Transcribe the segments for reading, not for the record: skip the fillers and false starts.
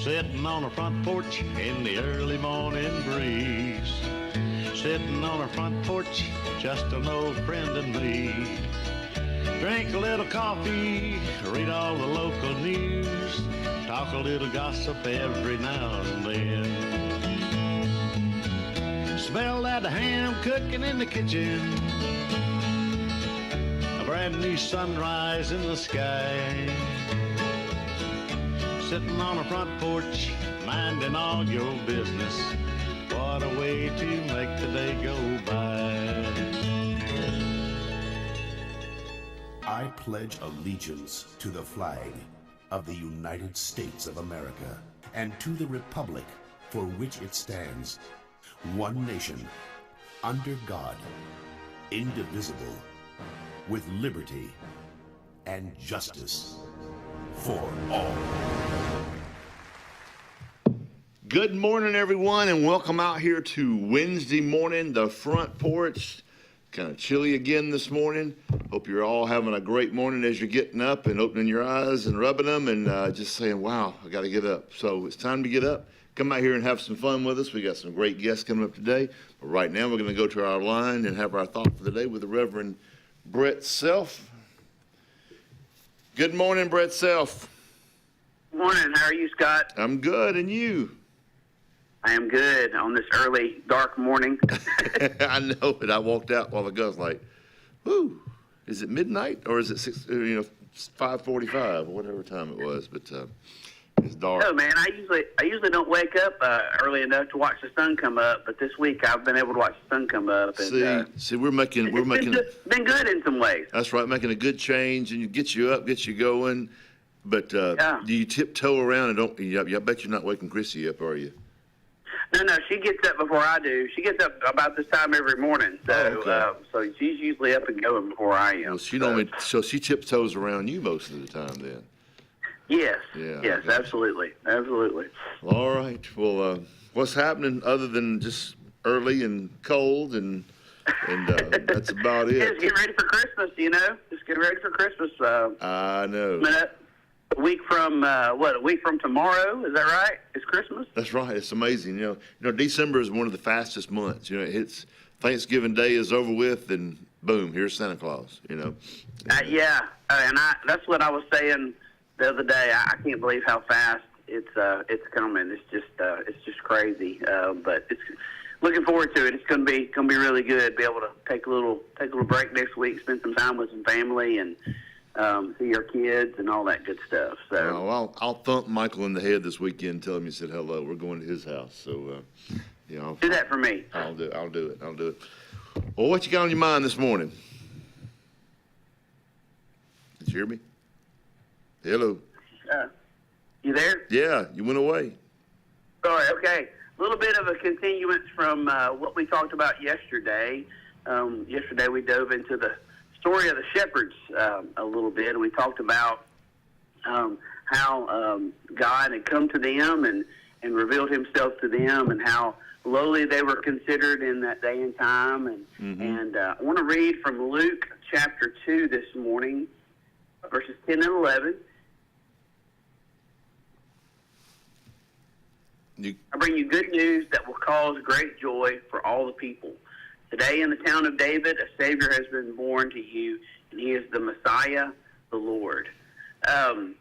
Sitting on a front porch in the early morning breeze. Sitting on a front porch, just an old friend and me. Drink a little coffee, read all the local news, talk a little gossip every now and then. Smell that ham cooking in the kitchen, a brand new sunrise in the sky. Sitting on a front porch, minding all your business. What a way to make the day go by. I pledge allegiance to the flag of the United States of America and to the republic for which it stands, one nation, under God, indivisible, with liberty and justice for all. Good morning, everyone, and welcome out here to Wednesday morning, the front porch. Kind of chilly again this morning. Hope you're all having a great morning as you're getting up and opening your eyes and rubbing them and just saying, wow, I got to get up. So it's time to get up. Come out here and have some fun with us. We got some great guests coming up today. But right now, we're going to go to our line and have our thought for the day with the Reverend Brett Self. Good morning, Brett Self. Morning. How are you, Scott? I'm good, and you? I am good on this early, dark morning. I know it. I walked out while ago. I was like, "Whoo! Is it midnight or is it 5:45 or whatever time it was?" But it's dark. No, man. I usually don't wake up early enough to watch the sun come up, but this week I've been able to watch the sun come up. And, see, we're making been good in some ways. That's right, making a good change and get you up, get you going. But do you tiptoe around and don't? I bet you're not waking Chrissy up, are you? No, she gets up before I do. She gets up about this time every morning, so so she's usually up and going before I am. Well, she tiptoes around you most of the time, then. Yes. Yeah. Yes, absolutely. Well, all right. Well, what's happening other than just early and cold and that's about it. Just get ready for Christmas, Just get ready for Christmas. I know. A week from a week from tomorrow, is that right? It's Christmas. That's right. It's amazing. You know, December is one of the fastest months. It's Thanksgiving Day is over with, and boom, here's Santa Claus. And that's what I was saying the other day. I can't believe how fast it's coming. It's just crazy. But it's looking forward to it. It's gonna be really good. Be able to take a little break next week, spend some time with some family, and see your kids and all that good stuff. So I'll thump Michael in the head this weekend and tell him you said hello. We're going to his house. So, do that for me. I'll do it. Well, what you got on your mind this morning? Did you hear me? Hello. You there? Yeah, you went away. Sorry. Okay. A little bit of a continuance from what we talked about yesterday. Yesterday we dove into the story of the shepherds a little bit, and we talked about how God had come to them and revealed himself to them, and how lowly they were considered in that day and time. And I want to read from Luke chapter 2 this morning, verses 10 and 11. I bring you good news that will cause great joy for all the people. Today in the town of David, a Savior has been born to you, and he is the Messiah, the Lord. I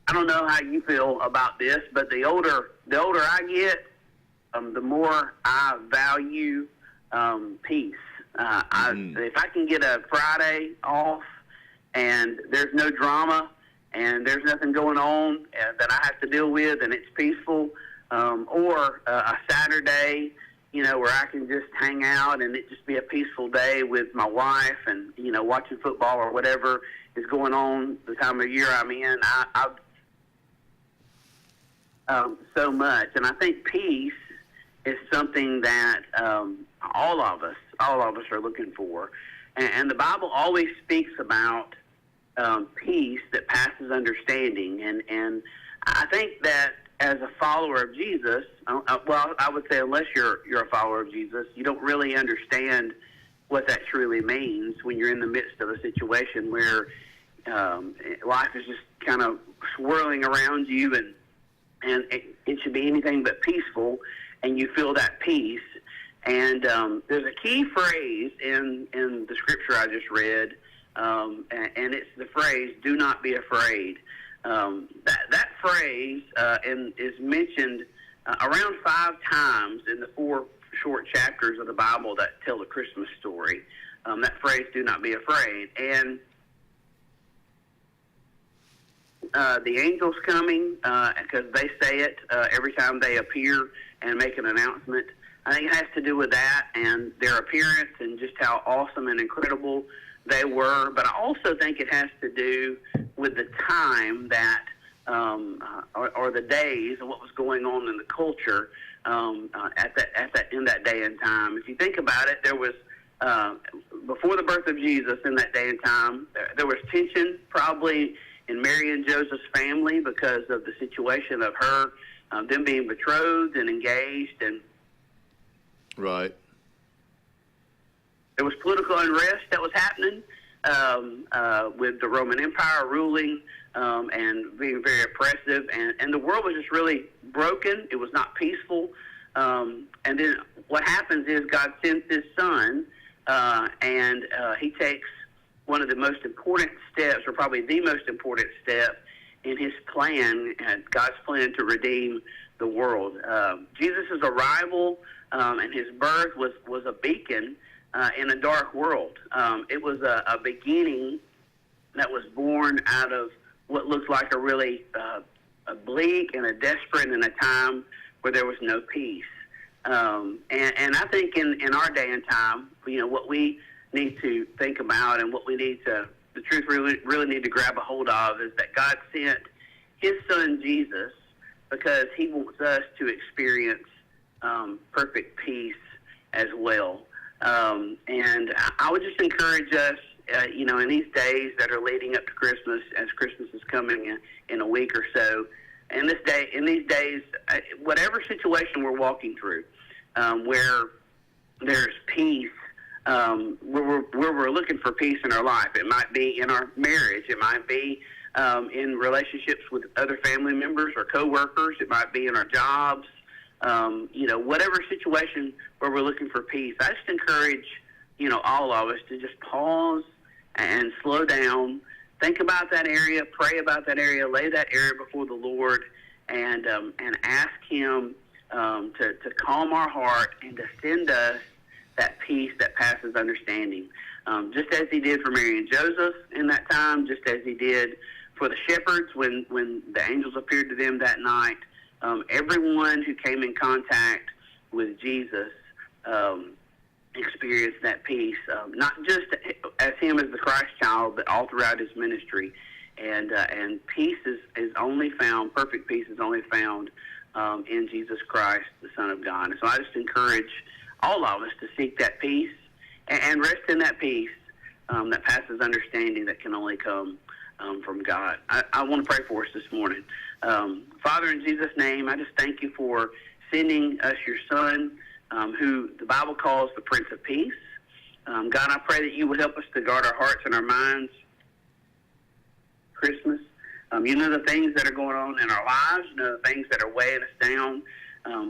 don't know how you feel about this, but the older I get, the more I value peace. If I can get a Friday off and there's no drama and there's nothing going on that I have to deal with and it's peaceful, or a Saturday, where I can just hang out and it just be a peaceful day with my wife and, watching football or whatever is going on the time of year I'm in, so much. And I think peace is something that all of us are looking for. And the Bible always speaks about peace that passes understanding. And I think that as a follower of Jesus, I would say unless you're a follower of Jesus, you don't really understand what that truly means when you're in the midst of a situation where life is just kind of swirling around you and it should be anything but peaceful, and you feel that peace. And there's a key phrase in the scripture I just read, and it's the phrase, "Do not be afraid." That phrase is mentioned around 5 times in the 4 short chapters of the Bible that tell the Christmas story. That phrase, "Do not be afraid." And the angels coming, because they say it every time they appear and make an announcement. I think it has to do with that and their appearance and just how awesome and incredible they were. But I also think it has to do with the time that, or the days and what was going on in the culture in that day and time. If you think about it, there was before the birth of Jesus in that day and time, there was tension probably in Mary and Joseph's family because of the situation of her, them being betrothed and engaged, and right. There was political unrest that was happening with the Roman Empire ruling and being very oppressive, and the world was just really broken. It was not peaceful. And then what happens is God sends His Son, and He takes one of the most important steps, or probably the most important step in His plan, God's plan to redeem the world. Jesus' arrival and His birth was a beacon in a dark world. It was a beginning that was born out of what looked like a really a bleak and a desperate and a time where there was no peace. And I think in our day and time, what we need to think about and what we need to, the truth really need to grab a hold of is that God sent His Son Jesus because He wants us to experience perfect peace as well. And I would just encourage us, in these days that are leading up to Christmas, as Christmas is coming in a week or so, in these days, whatever situation we're walking through, where there's peace, where we're looking for peace in our life. It might be in our marriage. It might be in relationships with other family members or coworkers. It might be in our jobs. Whatever situation where we're looking for peace. I just encourage, all of us to just pause and slow down, think about that area, pray about that area, lay that area before the Lord, and ask Him to calm our heart and to send us that peace that passes understanding. Just as He did for Mary and Joseph in that time, just as He did for the shepherds when the angels appeared to them that night. Everyone who came in contact with Jesus experienced that peace, not just as Him as the Christ child, but all throughout His ministry. And peace is only found, perfect peace is only found in Jesus Christ, the Son of God. And so I just encourage all of us to seek that peace and rest in that peace that passes understanding that can only come from God. I want to pray for us this morning. Father, in Jesus' name, I just thank You for sending us Your Son, who the Bible calls the Prince of Peace. God, I pray that You would help us to guard our hearts and our minds. Christmas, You know the things that are going on in our lives. You know the things that are weighing us down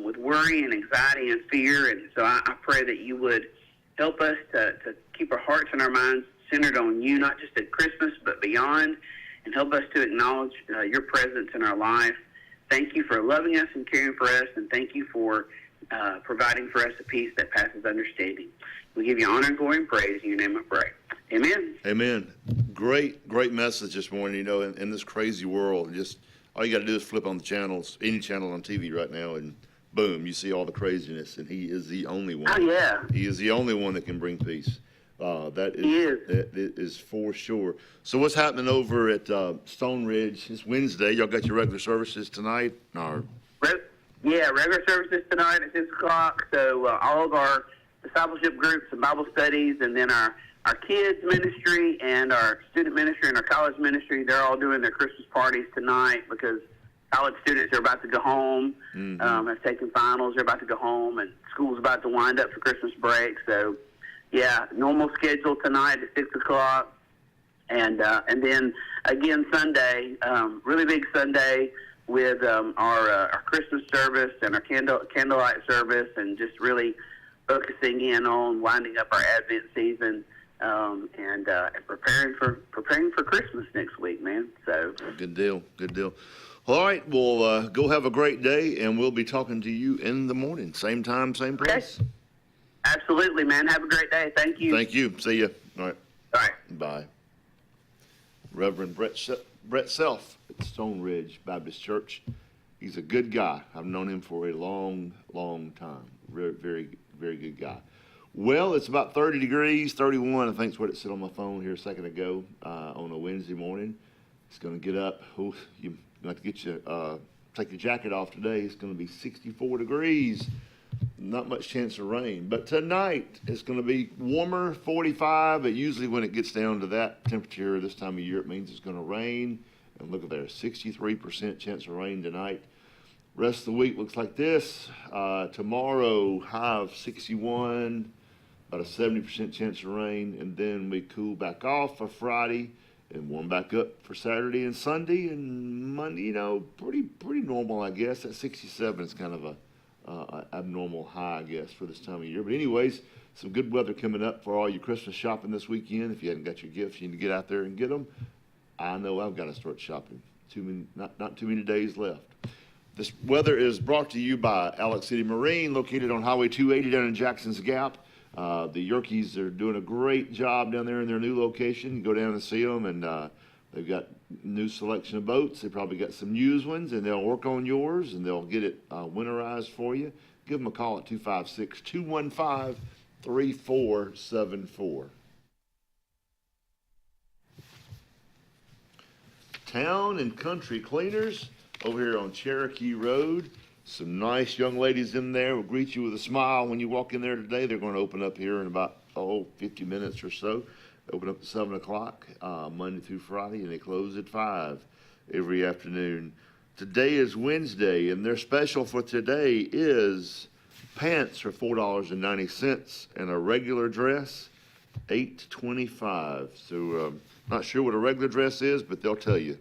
with worry and anxiety and fear. And so I pray that You would help us to keep our hearts and our minds centered on You, not just at Christmas, but beyond, and help us to acknowledge Your presence in our life. Thank You for loving us and caring for us, and thank You for providing for us a peace that passes understanding. We give You honor and glory and praise. In Your name I pray. Amen. Amen. Great message this morning. In this crazy world, just all you got to do is flip on the channels, any channel on TV right now, and boom, you see all the craziness, and He is the only one. Oh, yeah. He is the only one that can bring peace. That is for sure. So what's happening over at Stone Ridge? It's Wednesday. Y'all got your regular services tonight? Regular services tonight at 6 o'clock. So all of our discipleship groups and Bible studies, and then our kids ministry and our student ministry and our college ministry, they're all doing their Christmas parties tonight because college students are about to go home. Have taken finals. They're about to go home, and school's about to wind up for Christmas break. So, yeah, normal schedule tonight at 6 o'clock. And then, again, Sunday, really big Sunday, with our Christmas service and our candlelight service, and just really focusing in on winding up our Advent season and preparing for Christmas next week, man. So good deal. All right, well, go have a great day, and we'll be talking to you in the morning. Same time, same place. Okay. Absolutely, man. Have a great day. Thank you. Thank you. See you. All right. All right. Bye. Reverend Brett Self at Stone Ridge Baptist Church. He's a good guy. I've known him for a long, long time. Very, very, very good guy. Well, it's about 30 degrees, 31, I think is what it said on my phone here a second ago on a Wednesday morning. It's going to get up. You have to take your jacket off today. It's going to be 64 degrees. Not much chance of rain. But tonight, it's going to be warmer, 45. But usually when it gets down to that temperature this time of year, it means it's going to rain. And look at there, 63% chance of rain tonight. Rest of the week looks like this. Tomorrow, high of 61, about a 70% chance of rain. And then we cool back off for Friday and warm back up for Saturday and Sunday. And Monday, pretty normal, I guess. That 67 is kind of a abnormal high, I guess, for this time of year. But anyways, some good weather coming up for all your Christmas shopping this weekend. If you hadn't got your gifts, you need to get out there and get them. I know I've got to start shopping. Not too many days left. This weather is brought to you by Alex City Marine, located on Highway 280 down in Jackson's Gap. The Yerkes are doing a great job down there in their new location. You go down and see them, and they've got new selection of boats. They probably got some used ones, and they'll work on yours, and they'll get it winterized for you. Give them a call at 256-215-3474. Town and Country Cleaners over here on Cherokee Road. Some nice young ladies in there will greet you with a smile when you walk in there today. They're going to open up here in about 50 minutes or so. They open up at 7 o'clock Monday through Friday, and they close at 5 every afternoon. Today is Wednesday, and their special for today is pants for $4.90 and a regular dress $8.25. So not sure what a regular dress is, but they'll tell you.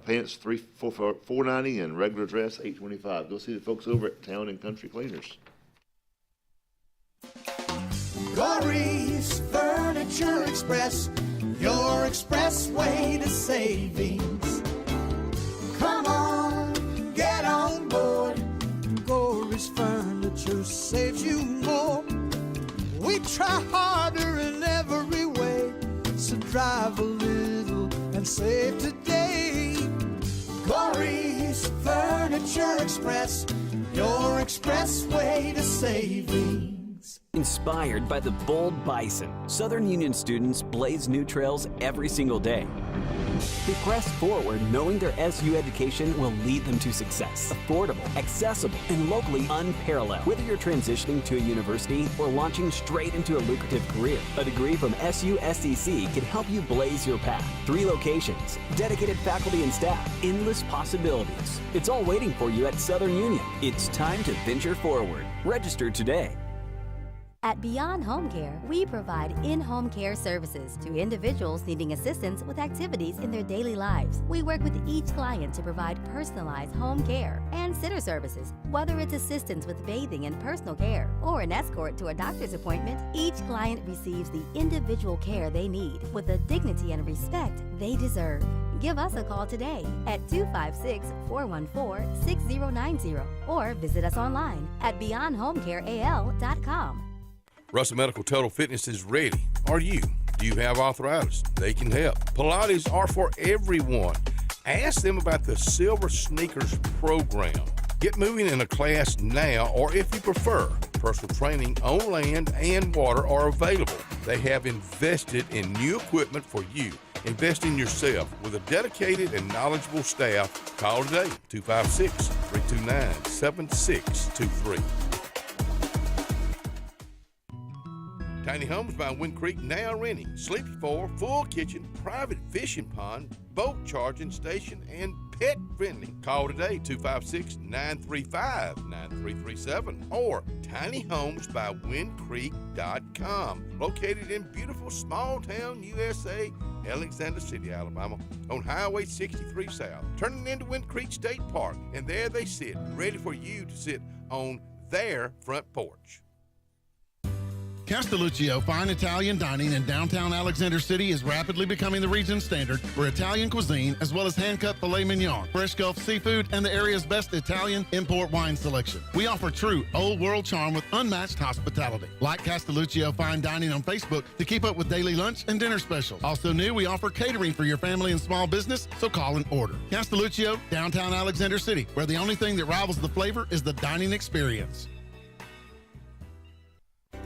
Pants $4.90 and regular dress $8.25. Go see the folks over at Town and Country Cleaners. Corey's Furniture Express, your expressway to savings. Come on, get on board. Corey's Furniture saves you more. We try harder in every way, so drive a little and save today. Corey's Furniture Express, your expressway to savings. Inspired by the bold bison, Southern Union students blaze new trails every single day. They press forward knowing their SU education will lead them to success. Affordable, accessible, and locally unparalleled. Whether you're transitioning to a university or launching straight into a lucrative career, a degree from SU SDC can help you blaze your path. 3 locations, dedicated faculty and staff, endless possibilities. It's all waiting for you at Southern Union. It's time to venture forward. Register today. At Beyond Home Care, we provide in-home care services to individuals needing assistance with activities in their daily lives. We work with each client to provide personalized home care and sitter services. Whether it's assistance with bathing and personal care or an escort to a doctor's appointment, each client receives the individual care they need with the dignity and respect they deserve. Give us a call today at 256-414-6090 or visit us online at beyondhomecareal.com. Russell Medical Total Fitness is ready. Are you? Do you have arthritis? They can help. Pilates are for everyone. Ask them about the Silver Sneakers program. Get moving in a class now, or if you prefer, personal training on land and water are available. They have invested in new equipment for you. Invest in yourself with a dedicated and knowledgeable staff. Call today, 256-329-7623. Tiny Homes by Wind Creek now renting Sleepy 4, full kitchen, private fishing pond, boat charging station, and pet friendly. Call today, 256-935-9337 or tinyhomesbywindcreek.com. Located in beautiful small town USA, Alexander City, Alabama, on Highway 63 South, turning into Wind Creek State Park. And there they sit, ready for you to sit on their front porch. Castelluccio Fine Italian Dining in downtown Alexander City is rapidly becoming the region standard for Italian cuisine, as well as hand-cut filet mignon, fresh Gulf seafood, and the area's best Italian import wine selection. We offer true old-world charm with unmatched hospitality. Like Castelluccio Fine Dining on Facebook to keep up with daily lunch and dinner specials. Also new, we offer catering for your family and small business, so call and order. Castelluccio, downtown Alexander City, where the only thing that rivals the flavor is the dining experience.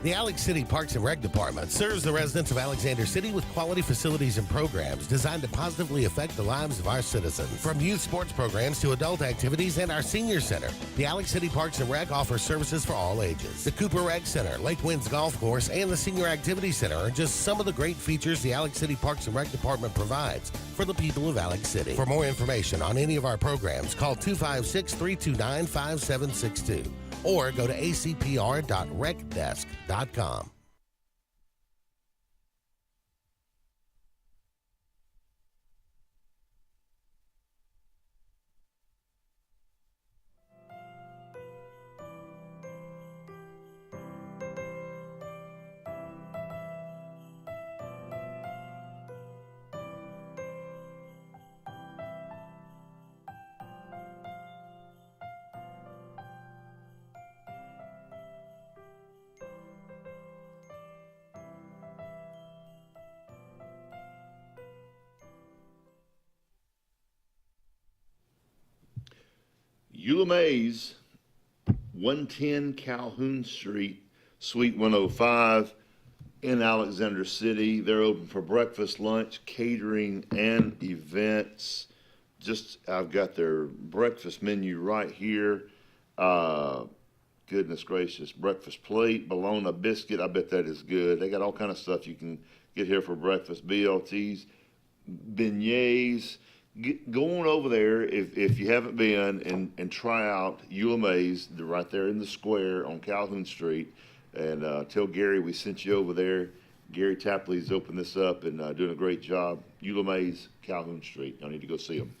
The Alex City Parks and Rec Department serves the residents of Alexander City with quality facilities and programs designed to positively affect the lives of our citizens. From youth sports programs to adult activities and our senior center, the Alex City Parks and Rec offers services for all ages. The Cooper Rec Center, Lake Winds Golf Course, and the Senior Activity Center are just some of the great features the Alex City Parks and Rec Department provides for the people of Alex City. For more information on any of our programs, call 256-329-5762. or go to acpr.recdesk.com. Eula Mays, 110 Calhoun Street, Suite 105 in Alexander City. They're open for breakfast, lunch, catering, and events. I've got their breakfast menu right here. Goodness gracious, breakfast plate, bologna biscuit. I bet that is good. They got all kind of stuff you can get here for breakfast. BLTs, beignets. Go on over there if you haven't been and try out Eula Mays. They're right there in the square on Calhoun Street. And tell Gary we sent you over there. Gary Tapley's opened this up and doing a great job. Eula Mays, Calhoun Street. I need to go see them.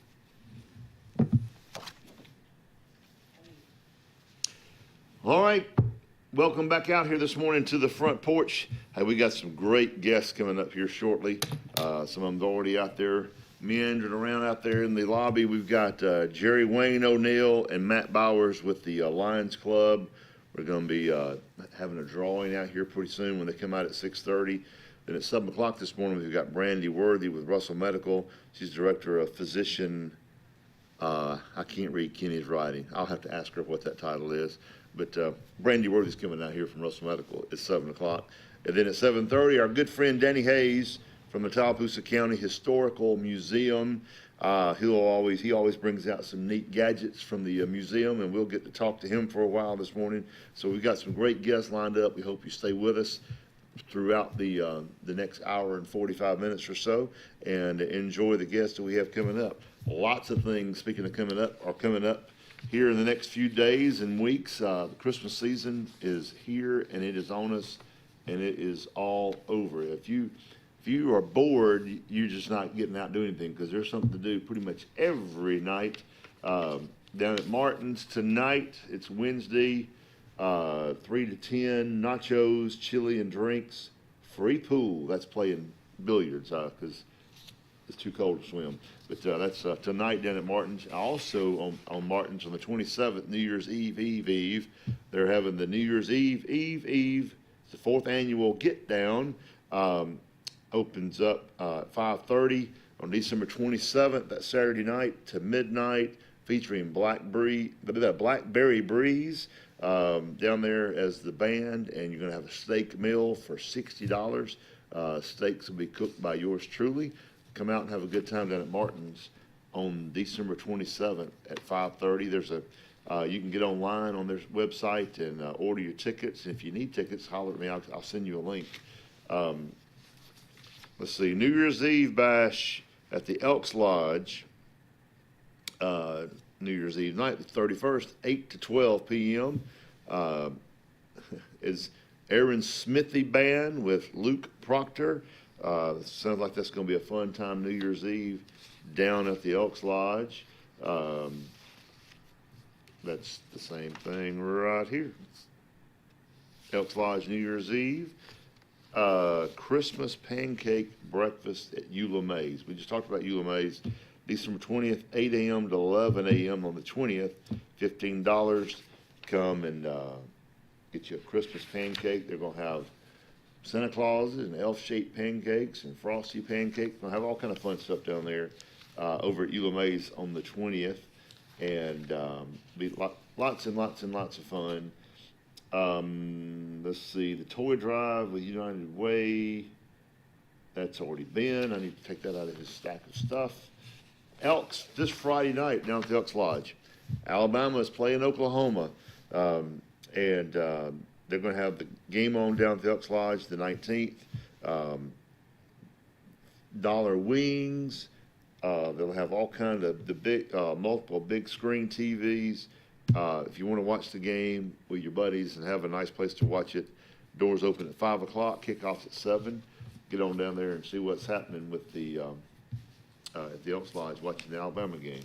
All right. Welcome back out here this morning to the front porch. Hey, we got some great guests coming up here shortly. Some of them's already out there meandering around out there in the lobby. We've got Jerry Wayne O'Neill and Matt Bowers with the Lions Club. We're going to be having a drawing out here pretty soon when they come out at 6:30. Then at 7 o'clock this morning, we've got Brandy Worthy with Russell Medical. She's director of physician. I can't read Kenny's writing. I'll have to ask her what that title is. But Brandy Worthy's coming out here from Russell Medical at 7 o'clock. And then at 7:30, our good friend Danny Hayes from the Tallapoosa County Historical Museum. He always brings out some neat gadgets from the museum, and we'll get to talk to him for a while this morning. So we've got some great guests lined up. We hope you stay with us throughout the next hour and 45 minutes or so, and enjoy the guests that we have coming up. Lots of things, speaking of coming up, are coming up here in the next few days and weeks. The Christmas season is here, and it is on us, and it is all over. If you are bored, you're just not getting out doing anything, because there's something to do pretty much every night. Down at Martin's tonight, it's Wednesday, 3 to 10, nachos, chili, and drinks, free pool. That's playing billiards because it's too cold to swim. But that's tonight down at Martin's. Also on Martin's on the 27th, New Year's Eve, they're having the New Year's Eve. It's the 4th annual Get Down. Opens up at 5:30 on December 27th, that Saturday night to midnight, featuring Blackberry Breeze down there as the band, and you're going to have a steak meal for $60. Steaks will be cooked by yours truly. Come out and have a good time down at Martin's on December 27th at 5:30. There's you can get online on their website and order your tickets. And if you need tickets, holler at me. I'll send you a link. Let's see, New Year's Eve bash at the Elks Lodge, New Year's Eve night, the 31st, 8 to 12 p.m. Is Aaron Smithy Band with Luke Proctor. Sounds like that's going to be a fun time New Year's Eve down at the Elks Lodge. That's the same thing right here. Elks Lodge New Year's Eve. Christmas pancake breakfast at Eula Mays. We just talked about Eula Mays. December 20th, 8 a.m. to 11 a.m. on the 20th. $15. Come and get you a Christmas pancake. They're going to have Santa Clauses and elf-shaped pancakes and frosty pancakes. They'll have all kind of fun stuff down there over at Eula Mays on the 20th. And be lots and lots and lots of fun. Let's see, the toy drive with United Way, that's already been. I need to take that out of his stack of stuff. Elks, this Friday night down at the Elks Lodge. Alabama is playing Oklahoma, and they're going to have the game on down at the Elks Lodge the 19th. Dollar wings. They'll have all kinds of the big, multiple big screen TVs. If you want to watch the game with your buddies and have a nice place to watch it, doors open at 5 o'clock, kickoffs at 7. Get on down there and see what's happening with the at the Elks Lodge watching the Alabama game.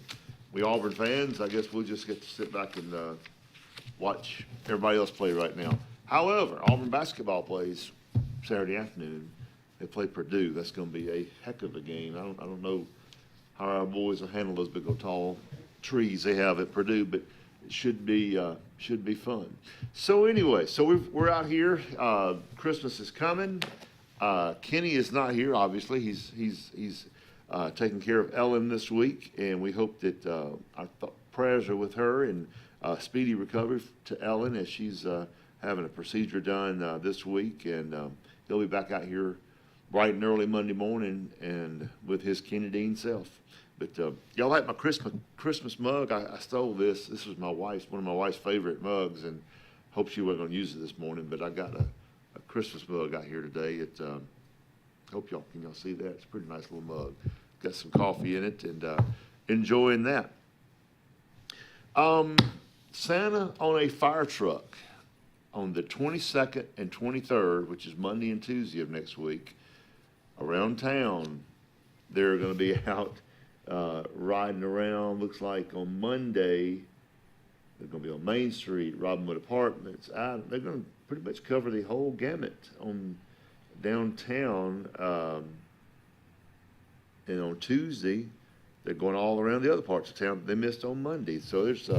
We Auburn fans, I guess we'll just get to sit back and watch everybody else play right now. However, Auburn basketball plays Saturday afternoon. They play Purdue. That's going to be a heck of a game. I don't know how our boys will handle those big old tall trees they have at Purdue, but it should be fun. So anyway, so we're out here. Christmas is coming. Kenny is not here. Obviously, he's taking care of Ellen this week, and we hope that our prayers are with her and speedy recovery to Ellen as she's having a procedure done this week, and he'll be back out here bright and early Monday morning and with his Kenny Dean self. But y'all like my Christmas mug? I stole this. This was one of my wife's favorite mugs, and hope she wasn't going to use it this morning. But I got a Christmas mug out here today. Hope y'all can see that. It's a pretty nice little mug. Got some coffee in it, and enjoying that. Santa on a fire truck on the 22nd and 23rd, which is Monday and Tuesday of next week, around town. They're going to be out riding around. Looks like on Monday they're going to be on Main Street, Robinwood Apartments. They're going to pretty much cover the whole gamut on downtown. And on Tuesday they're going all around the other parts of town that they missed on Monday. So there's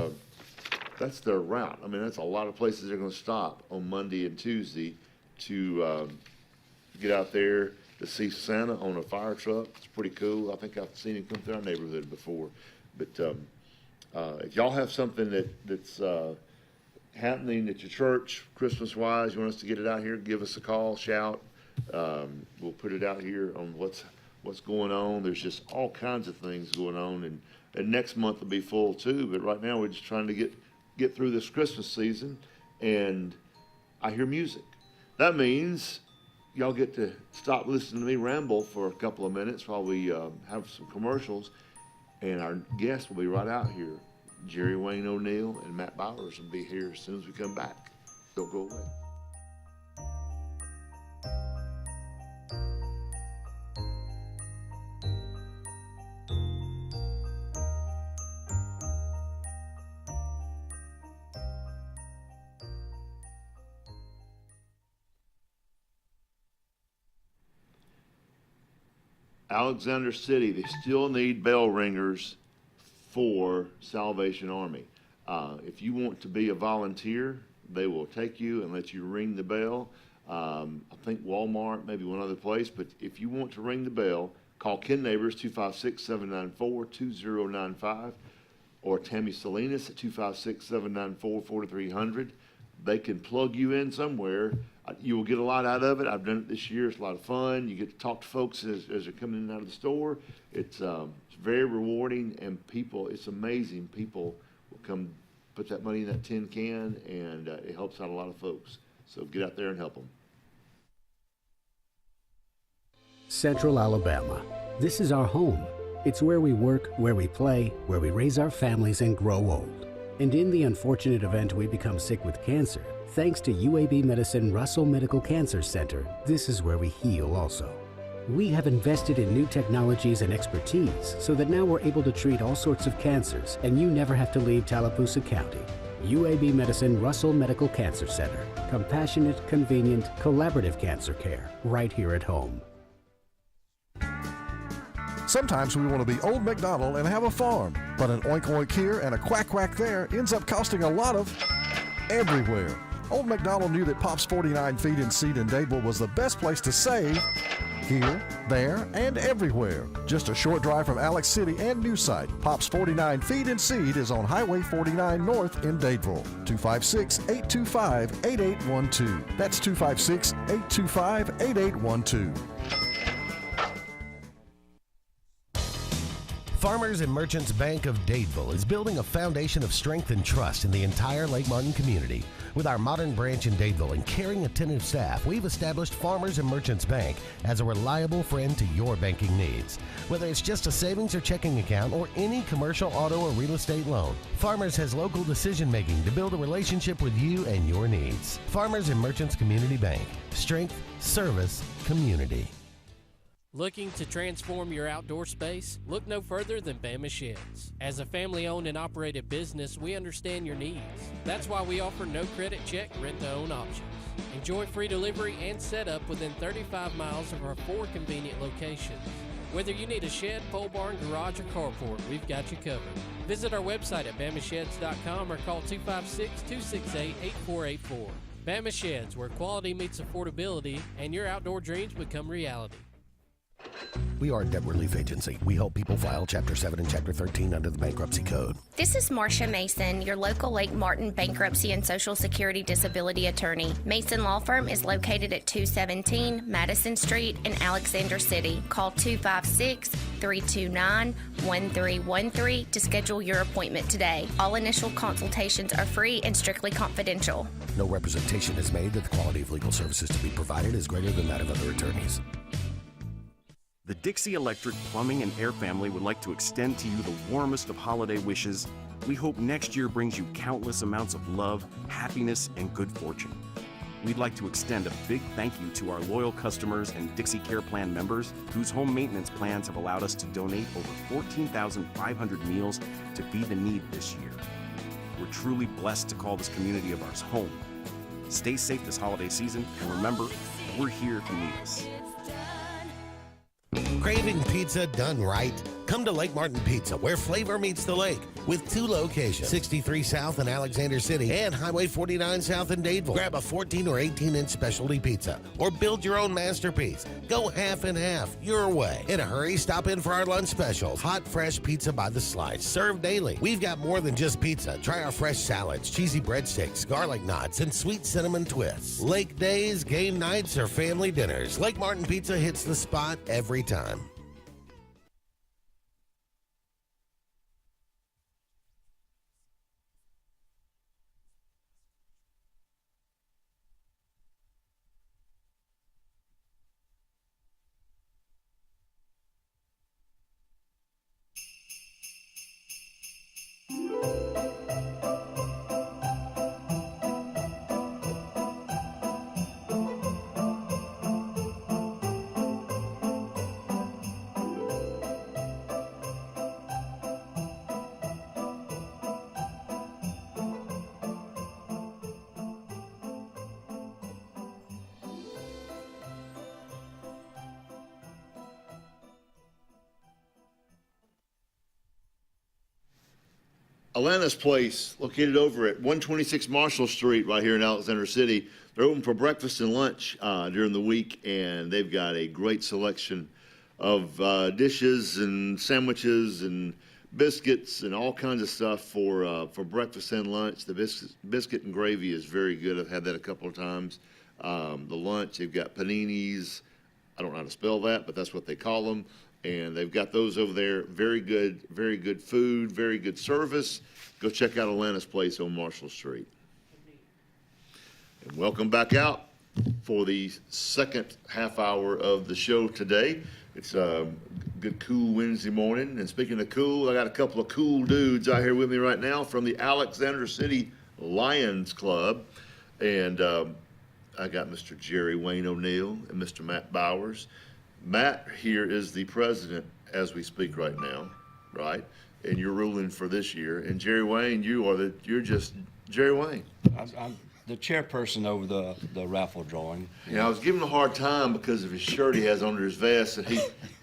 that's their route. I mean, that's a lot of places they're going to stop on Monday and Tuesday to get out there to see Santa on a fire truck. It's pretty cool. I think I've seen him come through our neighborhood before. But if y'all have something that's happening at your church Christmas-wise, you want us to get it out here, give us a call, shout. We'll put it out here on what's going on. There's just all kinds of things going on, and next month will be full too. But right now we're just trying to get through this Christmas season, and I hear music. That means y'all get to stop listening to me ramble for a couple of minutes while we have some commercials, and our guests will be right out here. Jerry Wayne O'Neill and Matt Bowers will be here as soon as we come back. Don't go away. Alexander City, they still need bell ringers for Salvation Army. If you want to be a volunteer, they will take you and let you ring the bell. I think Walmart, maybe one other place, but if you want to ring the bell, call Ken Neighbors, 256-794-2095, or Tammy Salinas at 256-794-4300. They can plug you in somewhere. You will get a lot out of it. I've done it this year. It's a lot of fun. You get to talk to folks as they're coming in and out of the store. It's very rewarding, and it's amazing. People will come put that money in that tin can, and it helps out a lot of folks. So get out there and help them. Central Alabama. This is our home. It's where we work, where we play, where we raise our families and grow old. And in the unfortunate event we become sick with cancer, thanks to UAB Medicine Russell Medical Cancer Center, this is where we heal also. We have invested in new technologies and expertise so that now we're able to treat all sorts of cancers, and you never have to leave Tallapoosa County. UAB Medicine Russell Medical Cancer Center. Compassionate, convenient, collaborative cancer care right here at home. Sometimes we want to be Old MacDonald and have a farm, but an oink oink here and a quack quack there ends up costing a lot of everywhere. Old MacDonald knew that Pop's 49 Feed and Seed in Dadeville was the best place to save here, there, and everywhere. Just a short drive from Alex City and new site. Pop's 49 Feed and Seed is on Highway 49 North in Dadeville. 256-825-8812. That's 256-825-8812. Farmers and Merchants Bank of Dadeville is building a foundation of strength and trust in the entire Lake Martin community. With our modern branch in Dadeville and caring, attentive staff, we've established Farmers and Merchants Bank as a reliable friend to your banking needs. Whether it's just a savings or checking account or any commercial, auto, or real estate loan, Farmers has local decision making to build a relationship with you and your needs. Farmers and Merchants Community Bank. Strength, service, community. Looking to transform your outdoor space? Look no further than Bama Sheds. As a family-owned and operated business, we understand your needs. That's why we offer no credit check, rent-to-own options. Enjoy free delivery and setup within 35 miles of our 4 convenient locations. Whether you need a shed, pole barn, garage, or carport, we've got you covered. Visit our website at bamasheds.com or call 256-268-8484. Bama Sheds, where quality meets affordability and your outdoor dreams become reality. We are a debt relief agency. We help people file Chapter 7 and Chapter 13 under the Bankruptcy Code. This is Marcia Mason, your local Lake Martin bankruptcy and Social Security disability attorney. Mason Law Firm is located at 217 Madison Street in Alexander City. Call 256-329-1313 to schedule your appointment today. All initial consultations are free and strictly confidential. No representation is made that the quality of legal services to be provided is greater than that of other attorneys. The Dixie Electric Plumbing and Air family would like to extend to you the warmest of holiday wishes. We hope next year brings you countless amounts of love, happiness, and good fortune. We'd like to extend a big thank you to our loyal customers and Dixie Care Plan members whose home maintenance plans have allowed us to donate over 14,500 meals to feed the need this year. We're truly blessed to call this community of ours home. Stay safe this holiday season, and remember, we're here if you need us. Craving pizza done right? Come to Lake Martin Pizza, where flavor meets the lake, with 2 locations, 63 South in Alexander City and Highway 49 South in Dadeville. Grab a 14 or 18-inch specialty pizza or build your own masterpiece. Go half and half your way. In a hurry, stop in for our lunch specials. Hot, fresh pizza by the slice, served daily. We've got more than just pizza. Try our fresh salads, cheesy breadsticks, garlic knots, and sweet cinnamon twists. Lake days, game nights, or family dinners, Lake Martin Pizza hits the spot every time. Alana's Place, located over at 126 Marshall Street, right here in Alexander City. They're open for breakfast and lunch during the week, and they've got a great selection of dishes and sandwiches and biscuits and all kinds of stuff for breakfast and lunch. The biscuit and gravy is very good. I've had that a couple of times. The lunch, they've got paninis. I don't know how to spell that, but that's what they call them. And they've got those over there. Very good food, very good service. Go check out Alana's Place on Marshall Street. And welcome back out for the second half hour of the show today. It's a good, cool Wednesday morning. And speaking of cool, I got a couple of cool dudes out here with me right now from the Alexander City Lions Club. And I got Mr. Jerry Wayne O'Neill and Mr. Matt Bowers. Matt here is the president as we speak right now, right? And you're ruling for this year. And Jerry Wayne, you're just Jerry Wayne. I'm the chairperson over the raffle drawing. Yeah, I was giving him a hard time because of his shirt he has under his vest, and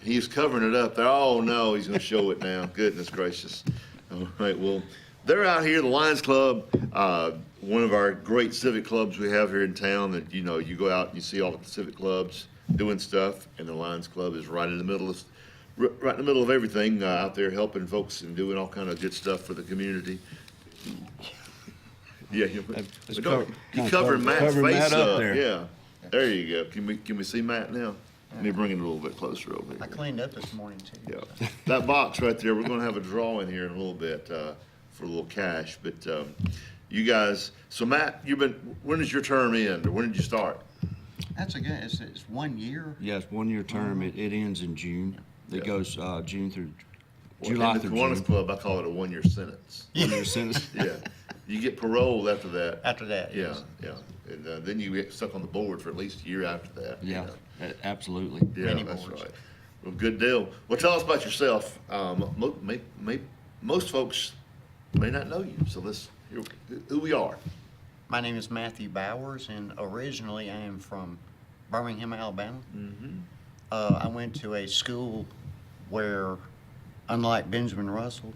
he was covering it up there. Oh no, he's going to show it now. Goodness gracious! All right, well, they're out here, the Lions Club, one of our great civic clubs we have here in town. That you go out and you see all the civic clubs doing stuff, and the Lions Club is right in the middle of everything, out there helping folks and doing all kind of good stuff for the community. Yeah, you covering Matt's face up there. Yeah, there you go. Can we see Matt now? Let me bring it a little bit closer over here. I cleaned up this morning too. Yeah, that box right there. We're going to have a draw in here in a little bit for a little cash. But you guys, so Matt, when does your term end, or when did you start? That's it's 1 year. Yeah, it's 1 year term. It ends in June. It goes June through July through June. In the Kiwanis Club, I call it a 1 year sentence. 1 year sentence. Yeah. You get paroled after that. After that, yeah, yes. Yeah. And then you get stuck on the board for at least a year after that. Yeah, absolutely. Yeah, Many that's boards. right. Well, good deal. Well, tell us about yourself. Most folks may not know you, so let's hear who we are. My name is Matthew Bowers, and originally I am from Birmingham, Alabama. Mm-hmm. I went to a school where, unlike Benjamin Russell,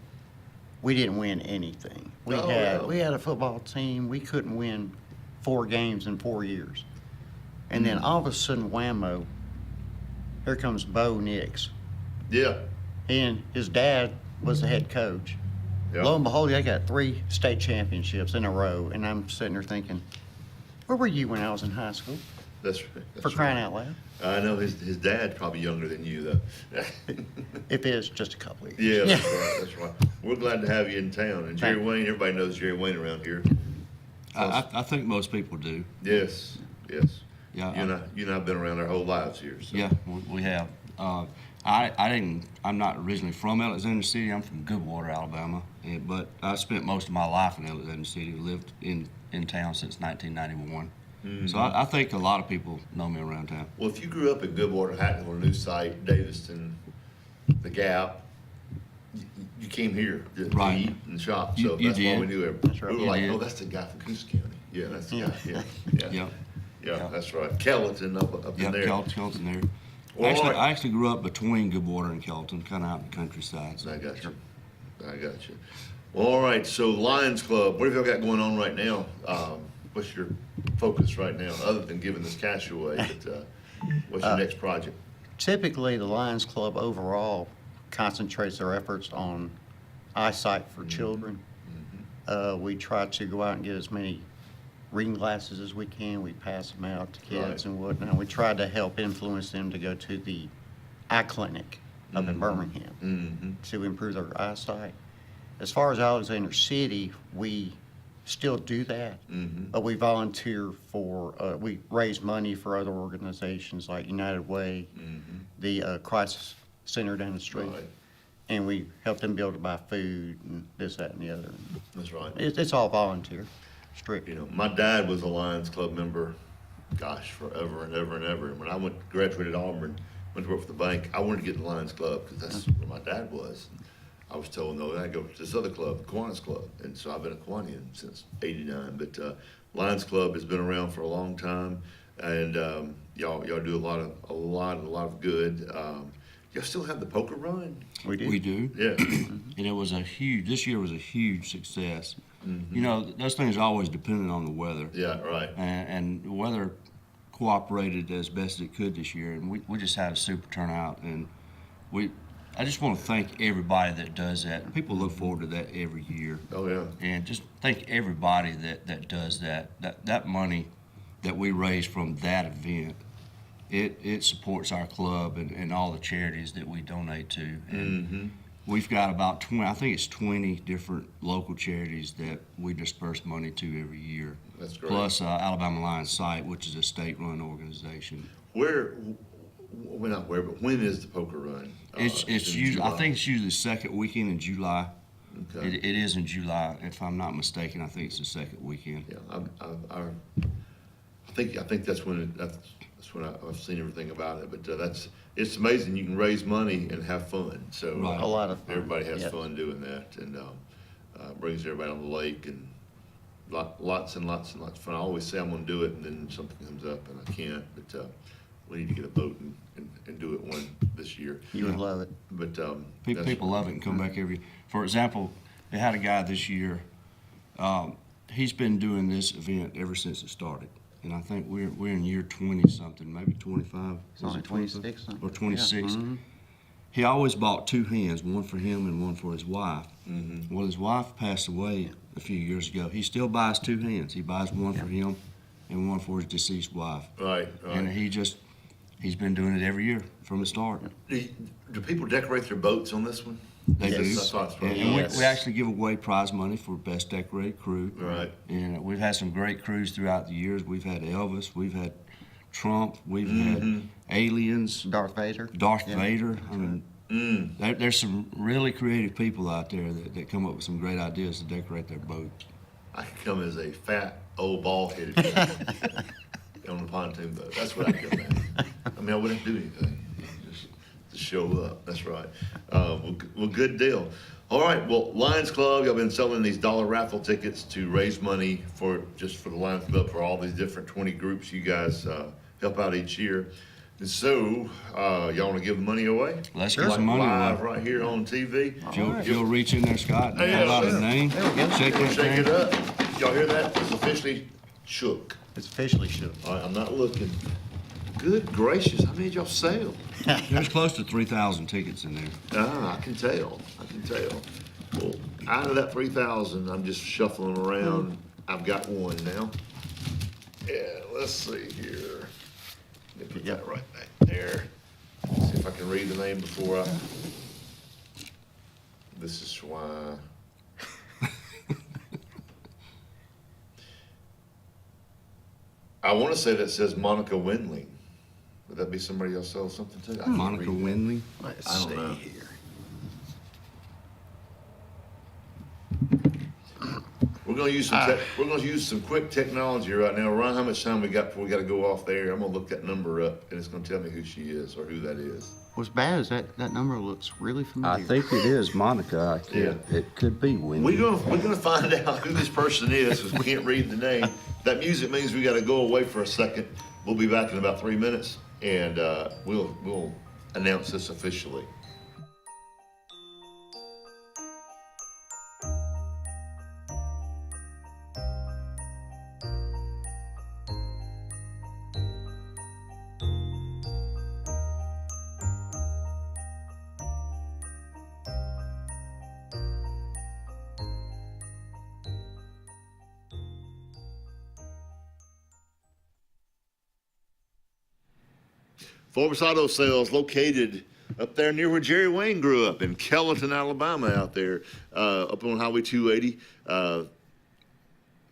we didn't win anything. We had a football team. We couldn't win 4 games in 4 years. And then all of a sudden, whammo, here comes Bo Nix. Yeah. And his dad was the head coach. Yep. Lo and behold, I got 3 state championships in a row. And I'm sitting there thinking, where were you when I was in high school? That's right. For crying out loud. I know his dad's probably younger than you, though. If it's just a couple of Yeah, years. that's right. That's right. We're glad to have you in town. And Jerry Wayne, everybody knows Jerry Wayne around here. I think most people do. Yes. Yeah. You and I have been around our whole lives here. So. Yeah, we have. I'm not originally from Alexander City. I'm from Goodwater, Alabama. But I spent most of my life in Alexander City. Lived in town since 1991. Mm-hmm. So I think a lot of people know me around town. Well, if you grew up in Goodwater, Hacknell, New Site, Daviston, The Gap, you came here to eat and shop. So that's why we knew everything. That's right. We were like, oh, that's the guy from Coos County. Yeah, that's the guy. Yeah, that's right. Kelton up in there. Kelton there. Well, I actually grew up between Goodwater and Kelton, kind of out in the countryside. So. I got you. Well, all right. So Lions Club, what have y'all got going on right now? What's your focus right now, other than giving this cash away? But what's your next project? Typically, the Lions Club overall concentrates their efforts on eyesight for children. Mm-hmm. We try to go out and get as many reading glasses as we can. We pass them out to kids and whatnot. We try to help influence them to go to the eye clinic up in Birmingham to improve their eyesight. As far as Alexander City, we still do that, but we volunteer for, we raise money for other organizations like United Way, the Crisis Center down the street, and we help them be able to buy food and this, that, and the other. That's right. It's all volunteer, strict. My dad was a Lions Club member, gosh, forever and ever and ever. And when I graduated Auburn, went to work for the bank, I wanted to get in the Lions Club because that's where my dad was. I was told, no, I go to this other club, Kiwanis Club. And so I've been a Kiwanian since '89. But Lions Club has been around for a long time. And y'all do a lot of good. Y'all still have the poker run? We do. We do. Yeah. And this year was a huge success. You know, those things are always dependent on the weather. Yeah, right. And the weather cooperated as best it could this year. And we just had a super turnout. And I just want to thank everybody that does that. People look forward to that every year. Oh, yeah. And just thank everybody that does that. That money that we raise from that event, it supports our club and all the charities that we donate to. And we've got about 20 different local charities that we disperse money to every year. That's great. Plus Alabama Lions Site, which is a state-run organization. When is the poker run? It's usually, I think it's usually the second weekend in July. Okay. It is in July, if I'm not mistaken. I think it's the second weekend. Yeah, I think that's when I've seen everything about it. But it's amazing. You can raise money and have fun. So Right. A lot of fun. Everybody has fun doing that, and brings everybody on the lake and lots and lots and lots of fun. I always say I'm going to do it, and then something comes up and I can't. But we need to get a boat and do it one this year. You would love it. But people love it and come back every. For example, they had a guy this year. He's been doing this event ever since it started, and I think we're in year 20 something, maybe 25. It's only 26 or 26. Yeah. Mm-hmm. He always bought two hens, one for him and one for his wife. Mm-hmm. Well, his wife passed away a few years ago. He still buys two hens. He buys one for him and one for his deceased wife. Right. And he's been doing it every year from the start. Do people decorate their boats on this one? They do. Yes. And we actually give away prize money for best decorated crew. Right. And we've had some great crews throughout the years. We've had Elvis, we've had Trump, we've had aliens. Darth Vader. Vader. I mean, there's some really creative people out there that come up with some great ideas to decorate their boat. I could come as a fat, old, bald-headed guy on the pontoon boat. That's what I come as. I mean, I wouldn't do anything. Just to show up. That's right. Well, good deal. All right. Well, Lions Club, y'all been selling these dollar raffle tickets to raise money for the Lions Club for all these different 20 groups you guys help out each year. And so, y'all want to give the money away? Let's get some money live away. right here on TV. Joe, reach in there, Scott, and pull out his name. Shake it up. Y'all hear that? It's officially shook. It's officially shook. All right, I'm not looking. Good gracious, how many did y'all sell? There's close to 3,000 tickets in there. I can tell. Well, out of that 3,000, I'm just shuffling around. I've got one now. Yeah, let's see here. Let me put that right back there. See if I can read the name before I. This is why. I want to say that says Monica Windling. Would that be somebody else sell something to? Monica Windling? Let's see here. We're gonna use some quick technology right now. Ron, how much time we got before we got to go off there? I'm gonna look that number up, and it's gonna tell me who she is or who that is. What's bad is that number looks really familiar. I think it is Monica. It could be Wendy. We're gonna find out who this person is because we can't read the name. That music means we got to go away for a second. We'll be back in about 3 minutes, and we'll announce this officially. Forbes Auto Sales, located up there near where Jerry Wayne grew up in Kellyton, Alabama, out there, up on Highway 280.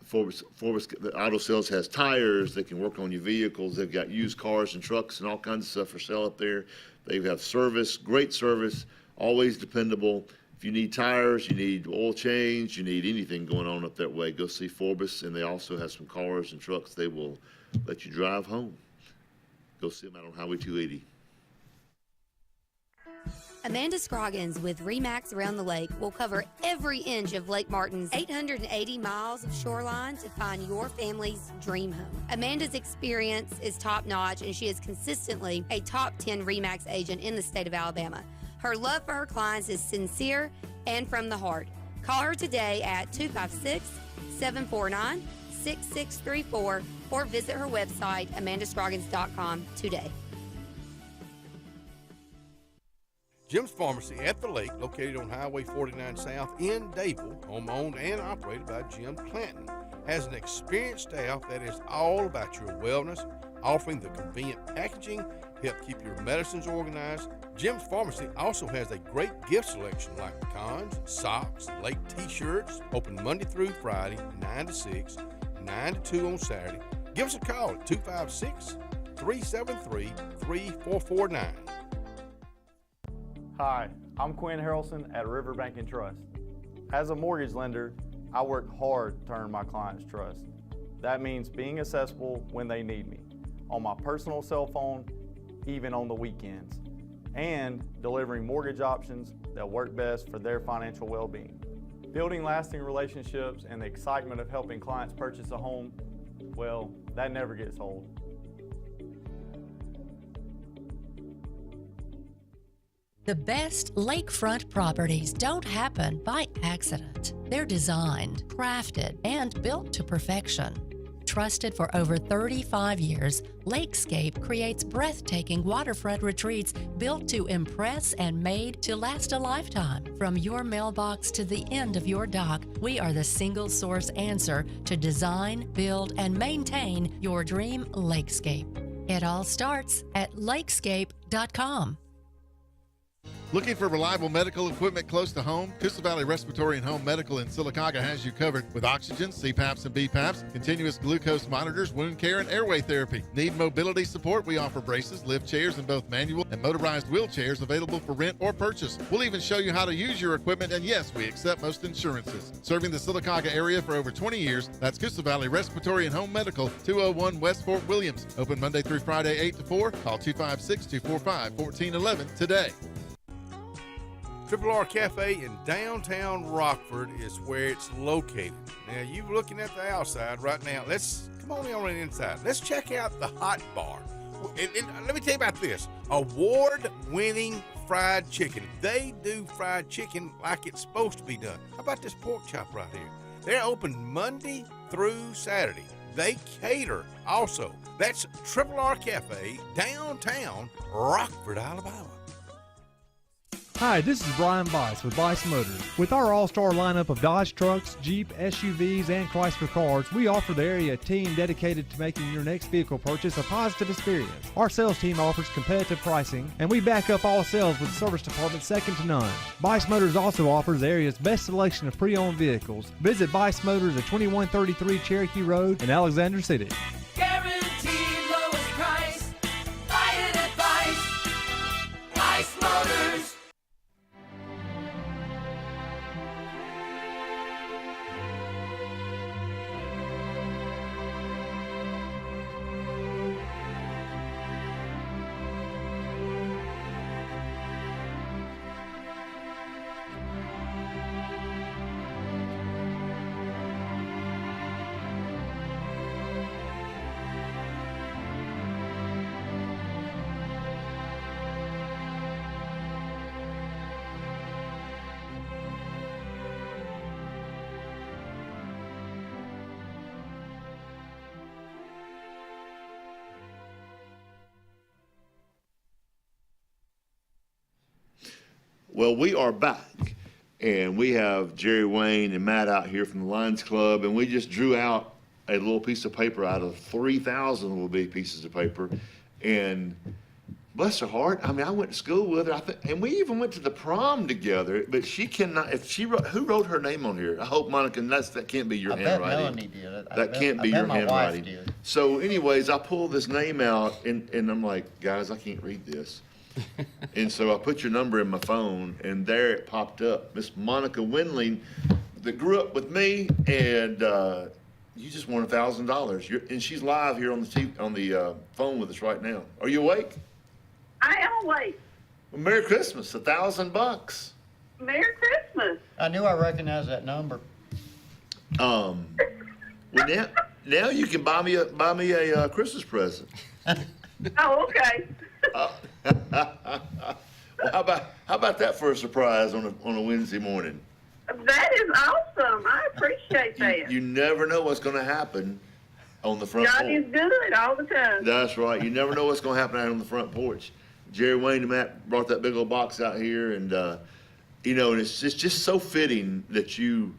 Forbes Auto Sales has tires. They can work on your vehicles. They've got used cars and trucks and all kinds of stuff for sale up there. They have service, great service, always dependable. If you need tires, you need oil change, you need anything going on up that way, go see Forbes. And they also have some cars and trucks they will let you drive home. Go see them out on Highway 280. Amanda Scroggins with RE/MAX Around the Lake will cover every inch of Lake Martin's 880 miles of shoreline to find your family's dream home. Amanda's experience is top-notch, and she is consistently a top 10 RE/MAX agent in the state of Alabama. Her love for her clients is sincere and from the heart. Call her today at 256-749-6634 or visit her website, amandascroggins.com, today. Jim's Pharmacy at the Lake, located on Highway 49 South in Dable, home-owned and operated by Jim Clanton, has an experienced staff that is all about your wellness, offering the convenient packaging, help keep your medicines organized. Jim's Pharmacy also has a great gift selection like pecans, socks, lake t-shirts, open Monday through Friday, 9 to 6, 9 to 2 on Saturday. Give us a call at 256-373-3449. Hi, I'm Quinn Harrelson at Riverbank and Trust. As a mortgage lender, I work hard to earn my clients' trust. That means being accessible when they need me, on my personal cell phone, even on the weekends, and delivering mortgage options that work best for their financial well-being. Building lasting relationships and the excitement of helping clients purchase a home, well, that never gets old. The best lakefront properties don't happen by accident. They're designed, crafted, and built to perfection. Trusted for over 35 years, Lakescape creates breathtaking waterfront retreats built to impress and made to last a lifetime. From your mailbox to the end of your dock, we are the single source answer to design, build, and maintain your dream lakescape. It all starts at lakescape.com. Looking for reliable medical equipment close to home? Coosa Valley Respiratory and Home Medical in Sylacauga has you covered with oxygen, CPAPs and BPAPs, continuous glucose monitors, wound care, and airway therapy. Need mobility support? We offer braces, lift chairs, and both manual and motorized wheelchairs available for rent or purchase. We'll even show you how to use your equipment, and yes, we accept most insurances. Serving the Sylacauga area for over 20 years, that's Coosa Valley Respiratory and Home Medical, 201 West Fort Williams. Open Monday through Friday, 8 to 4. Call 256-245-1411 today. Triple R Cafe in downtown Rockford is where it's located. Now, you're looking at the outside right now. Let's come on the inside. Let's check out the hot bar. And let me tell you about this. Award-winning fried chicken. They do fried chicken like it's supposed to be done. How about this pork chop right here? They're open Monday through Saturday. They cater also. That's Triple R Cafe, downtown Rockford, Alabama. Hi, this is Brian Bice with Bice Motors. With our all-star lineup of Dodge trucks, Jeep, SUVs, and Chrysler cars, we offer the area team dedicated to making your next vehicle purchase a positive experience. Our sales team offers competitive pricing, and we back up all sales with a service department second to none. Bice Motors also offers the area's best selection of pre-owned vehicles. Visit Bice Motors at 2133 Cherokee Road in Alexander City. Guaranteed lowest price. Buy it at Bice. Bice Motors. Well, we are back, and we have Jerry Wayne and Matt out here from the Lions Club, and we just drew out a little piece of paper out of 3,000 will be pieces of paper, and bless her heart, I mean, I went to school with her, and we even went to the prom together, but she cannot, if she wrote, who wrote her name on here? I hope, Monica, that can't be your handwriting. I bet Melanie did. That can't be your handwriting. So anyways, I pulled this name out, and I'm like, guys, I can't read this. And so I put your number in my phone, and there it popped up. Miss Monica Windling, that grew up with me, and you just won $1,000. And she's live here on the phone with us right now. Are you awake? I am awake. Well, Merry Christmas, $1,000. Merry Christmas. I knew I recognized that number. Well, now you can buy me a Christmas present. Oh, okay. Well, how about that for a surprise on a Wednesday morning? That is awesome. I appreciate that. You never know what's going to happen on the front porch. God is good all the time. That's right. You never know what's going to happen out on the front porch. Jerry Wayne and Matt brought that big old box out here, and and it's just so fitting that you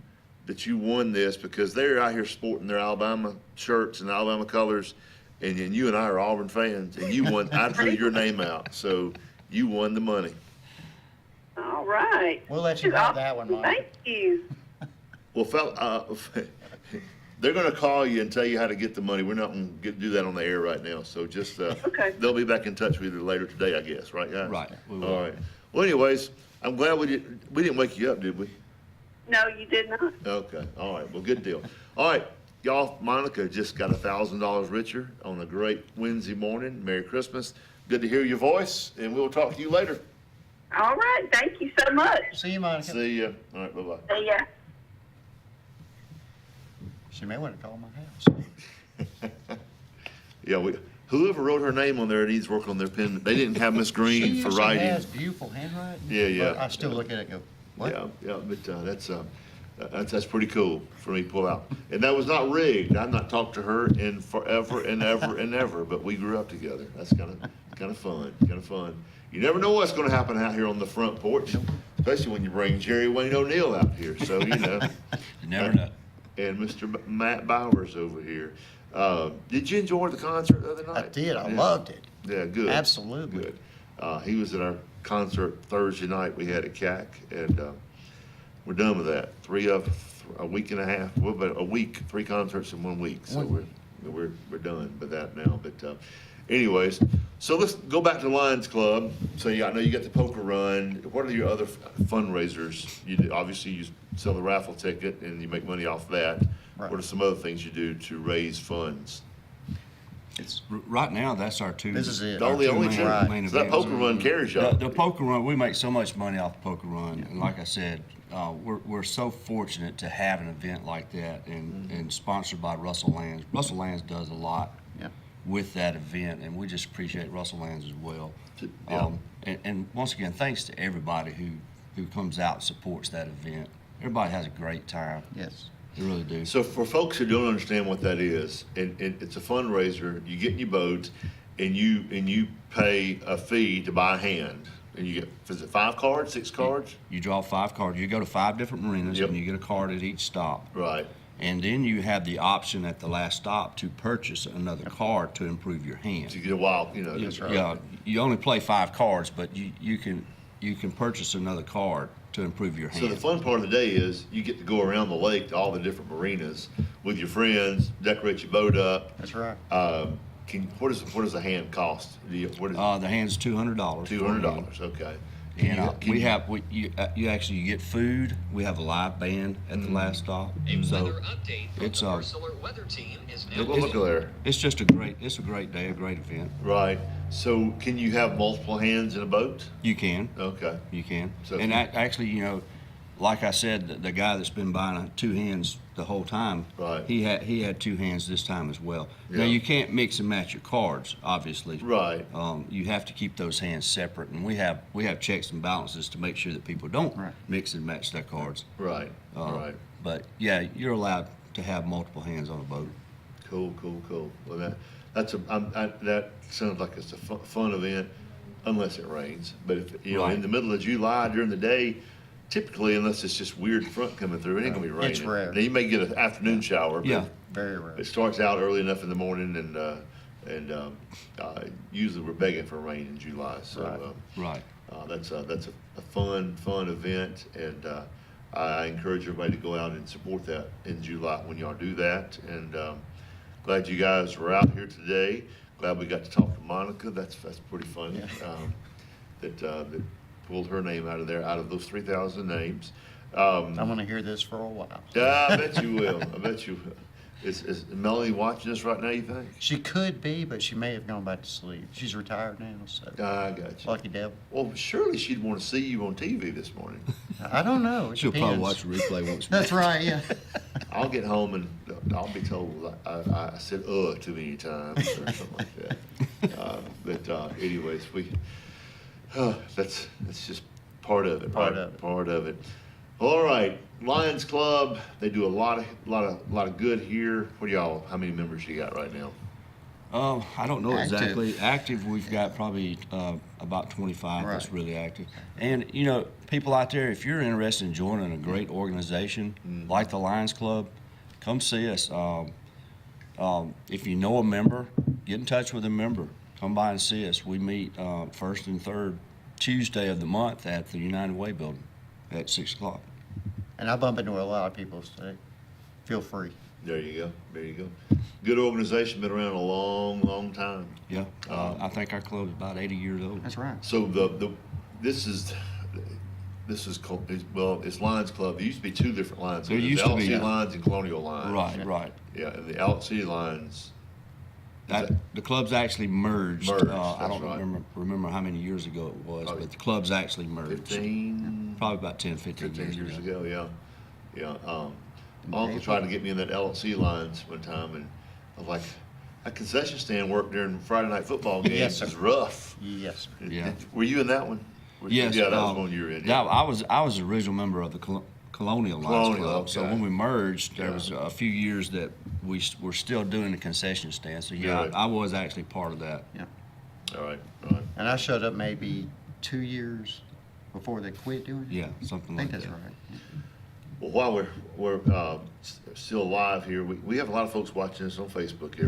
won this, because they're out here sporting their Alabama shirts and Alabama colors. And you and I are Auburn fans, and you won. I drew your name out, so you won the money. All right. We'll let you have that one, Mike. Thank you. Well, they're going to call you and tell you how to get the money. We're not going to do that on the air right now, so just okay. They'll be back in touch with you later today, I guess. Right, guys? Right. All right. Well, anyways, I'm glad we didn't wake you up, did we? No, you did not. Okay. All right. Well, good deal. All right. y'all, Monica just got $1,000 richer on a great Wednesday morning. Merry Christmas. Good to hear your voice, and we'll talk to you later. All right. Thank you so much. See you, Monica. See ya. All right, bye-bye. See ya. She may want to call my house. Yeah, whoever wrote her name on there needs work on their pen. They didn't have Miss Green She for usually writing. has beautiful handwriting. Yeah. But I still look at it and go, what? Yeah, but that's pretty cool for me to pull out. And that was not rigged. I've not talked to her in forever and ever and ever, but we grew up together. That's kind of fun. You never know what's going to happen out here on the front porch, especially when you bring Jerry Wayne O'Neill out here. So, you know. You never know. And Mr. Matt Bowers over here. Did you enjoy the concert the other night? I did. I loved it. Yeah, good. Absolutely. Good. He was at our concert Thursday night we had at CAC, and we're done with that. A week and a half. Well, about a week, 3 concerts in 1 week. So we're done with that now. But anyways, so let's go back to Lions Club. So I know you got the poker run. What are your other fundraisers? You do, obviously you sell the raffle ticket and you make money off that. Right. What are some other things you do to raise funds? Right now, that's our two. This is it. The only main two. main So that events. poker run carries y'all. The poker run, we make so much money off the poker run, and like I said, we're so fortunate to have an event like that, and sponsored by Russell Lands. Russell Lands does a lot with that event, and we just appreciate Russell Lands as well. Yeah. And once again, thanks to everybody who comes out and supports that event. Everybody has a great time. Yes. They really do. So for folks who don't understand what that is, and it's a fundraiser, you get in your boat and you pay a fee to buy a hand. And you get, is it 5 cards, 6 cards? You draw 5 cards. You go to 5 different marinas, Yep. and you get a card at each stop. Right. And then you have the option at the last stop to purchase another card to improve your hand. To get a wild, that's right. Yeah, you only play 5 cards, but you can purchase another card to improve your hand. So the fun part of the day is you get to go around the lake to all the different marinas with your friends, decorate your boat up. That's right. What does a hand cost? The hand's $200. $200. Okay. And you actually get food. We have a live band at the last stop. So it's look there. It's just a great day, a great event. Right. So can you have multiple hands in a boat? You can. Okay. You can. So and actually, like I said, the guy that's been buying 2 hands the whole time, right. He had 2 hands this time as well. Yeah. Now you can't mix and match your cards, obviously. Right. You have to keep those hands separate, and we have checks and balances to make sure that people don't mix and match their cards. Right. Right. But yeah, you're allowed to have multiple hands on a boat. Cool. Well, that sounds like it's a fun event, unless it rains. But if in the middle of July during the day, typically, unless it's just weird front coming through, it ain't gonna be raining. It's rare. Now, you may get an afternoon shower. But Yeah. Very rare. it starts out early enough in the morning, and usually we're begging for rain in July. So Right. that's a fun event, and I encourage everybody to go out and support that in July when y'all do that. And glad you guys were out here today. Glad we got to talk to Monica. That's pretty funny. That pulled her name out of there, out of those 3,000 names. I'm going to hear this for a while. Yeah, I bet you will. I bet you will. Is Melanie watching us right now, you think? She could be, but she may have gone back to sleep. She's retired now, so. I got you. Lucky devil. Well, surely she'd want to see you on TV this morning. I don't know. It She'll probably depends. watch the replay once. That's right, yeah. I'll get home and I'll be told I said too many times or something like that. But anyways, that's just part of it. Part of it. All right, Lions Club. They do a lot of good here. What do y'all? How many members you got right now? I don't know exactly. Active, we've got probably about 25 that's really active. And people out there, if you're interested in joining a great organization like the Lions Club, come see us. If you know a member, get in touch with a member. Come by and see us. We meet first and third Tuesday of the month at the United Way building at 6 o'clock. And I bump into a lot of people, so feel free. There you go. Good organization, been around a long time. Yeah, I think our club is about 80 years old. That's right. So this is This is, it's Lions Club. There used to be two different Lions. There There's used the to be, LC yeah. Lions and Colonial Lions. Right. Yeah, and the LC Lions. The clubs actually merged. Merged, I don't that's right. remember how many years ago it was, but the clubs actually merged. 15? Probably about 15 years ago, yeah. My uncle tried to get me in that LC Lions one time, and I was like, that concession stand work during Friday night football games Yes, sir. is rough. Yes, sir. Yeah. Were you in that one? Yes. Yeah, that was one you were in. Yeah, Yeah. I was the original member of the Colonial Lions Colonial, Club. So okay. when we merged, there was a few years that we were still doing the concession stand. So yeah, Good. I was actually part of that. Yeah. All right. And I showed up maybe 2 years before they quit doing it. Yeah, something I think like that's that. right. Well, while we're still live here, we have a lot of folks watching us on Facebook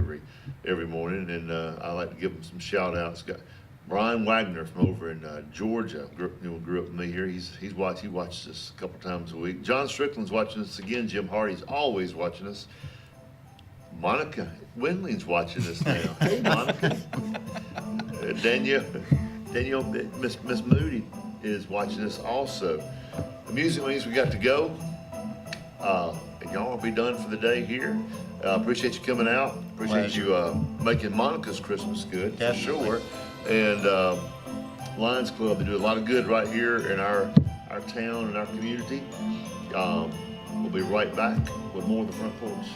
every morning, and I like to give them some shout outs. Got Brian Wagner from over in Georgia, grew up with me here. He watches us a couple times a week. John Strickland's watching us again. Jim Hardy's always watching us. Monica Windling's watching us now. Hey, Monica. Danielle, Miss Moody is watching us also. The music means we got to go. And y'all will be done for the day here. Appreciate you coming out. Appreciate you making Monica's Christmas good, for sure. And Lions Club, they do a lot of good right here in our town and our community. We'll be right back with more of the Front Porch.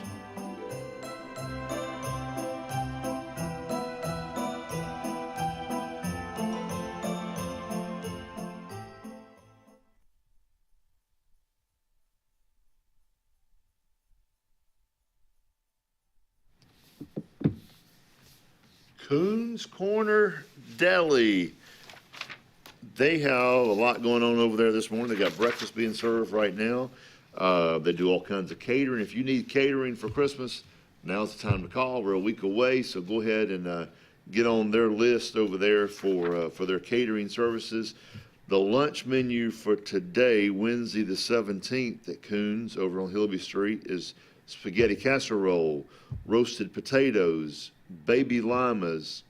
Coons Corner Deli. They have a lot going on over there this morning. They got breakfast being served right now. They do all kinds of catering. If you need catering for Christmas, now's the time to call. We're a week away, so go ahead and get on their list over there for their catering services. The lunch menu for today, Wednesday the 17th at Coons over on Hillby Street, is spaghetti casserole, roasted potatoes, baby limas,